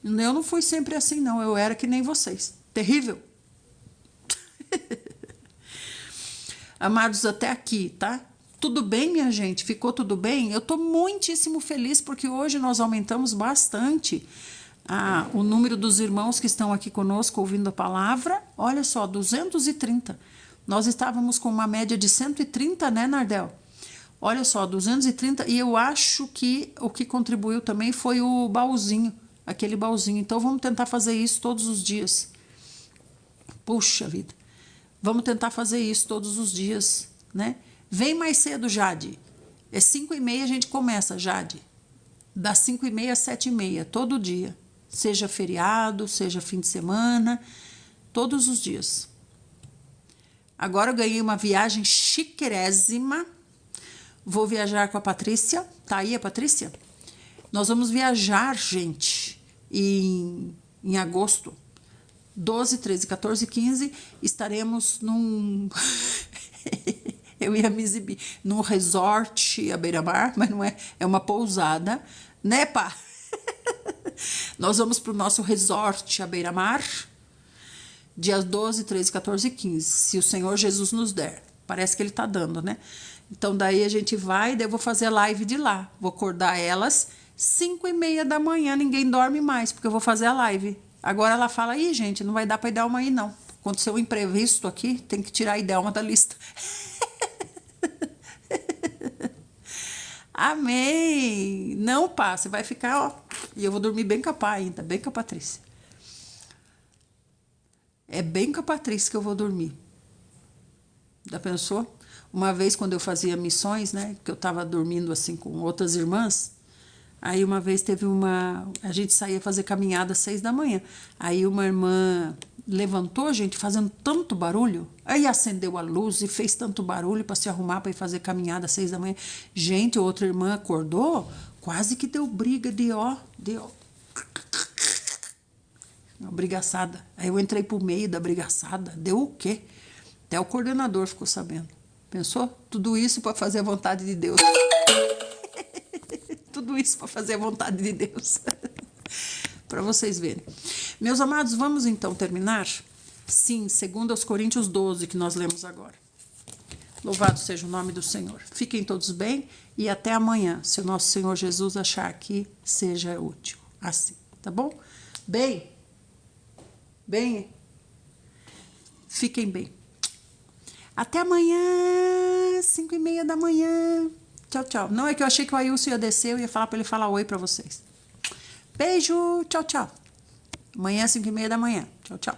Eu não fui sempre assim, não. Eu era que nem vocês. Terrível. Amados, até aqui, tá? Tudo bem, minha gente? Ficou tudo bem? Eu tô muitíssimo feliz porque hoje nós aumentamos bastante o número dos irmãos que estão aqui conosco ouvindo a palavra. Olha só, 230. Nós estávamos com uma média de 130, né, Nardel? Olha só, 230. E eu acho que o que contribuiu também foi o baúzinho, aquele baúzinho. Então vamos tentar fazer isso todos os dias. Puxa vida. Vamos tentar fazer isso todos os dias, né? Vem mais cedo, Jade. É 5h30 a gente começa, Jade. Das 5h30 às 7h30, todo dia. Seja feriado, seja fim de semana, todos os dias. Agora eu ganhei uma viagem chiquérrima. Vou viajar com a Patrícia. Tá aí a Patrícia? Nós vamos viajar, gente, em agosto. 12, 13, 14, 15, estaremos num... eu ia me exibir num resort à beira-mar, mas não é, é uma pousada, né, pá? Nós vamos para o nosso resort à beira-mar, dias 12, 13, 14 e 15, se o Senhor Jesus nos der. Parece que ele tá dando, né? Então, daí a gente vai, daí eu vou fazer live de lá. Vou acordar elas 5h30 da manhã, ninguém dorme mais, porque eu vou fazer a live. Agora ela fala, ih, gente, não vai dar para Idelma aí, não. Aconteceu um imprevisto aqui, tem que tirar a Idelma da lista. Amém! Não, pá, você vai ficar, ó. E eu vou dormir bem com a pá ainda, bem com a Patrícia. É bem com a Patrícia que eu vou dormir. Já pensou? Uma vez, quando eu fazia missões, né, que eu estava dormindo assim com outras irmãs, aí uma vez a gente saía fazer caminhada às 6 da manhã. Aí uma irmã levantou, gente, fazendo tanto barulho. Aí acendeu a luz e fez tanto barulho para se arrumar para ir fazer caminhada às 6 da manhã. Gente, outra irmã acordou, quase que deu briga de uma brigaçada. Aí eu entrei pro meio da brigaçada. Deu o quê? Até o coordenador ficou sabendo. Pensou? Tudo isso para fazer a vontade de Deus. Tudo isso para fazer a vontade de Deus. Para vocês verem. Meus amados, vamos então terminar? Sim, segundo aos Coríntios 12, que nós lemos agora. Louvado seja o nome do Senhor. Fiquem todos bem e até amanhã, se o nosso Senhor Jesus achar que seja útil. Assim, tá bom? Bem, fiquem bem. Até amanhã, 5h30 da manhã. Tchau, tchau. Não, é que eu achei que o Ailson ia descer, eu ia falar para ele falar oi para vocês. Beijo, tchau, tchau. Amanhã, 5h30 da manhã. Tchau, tchau.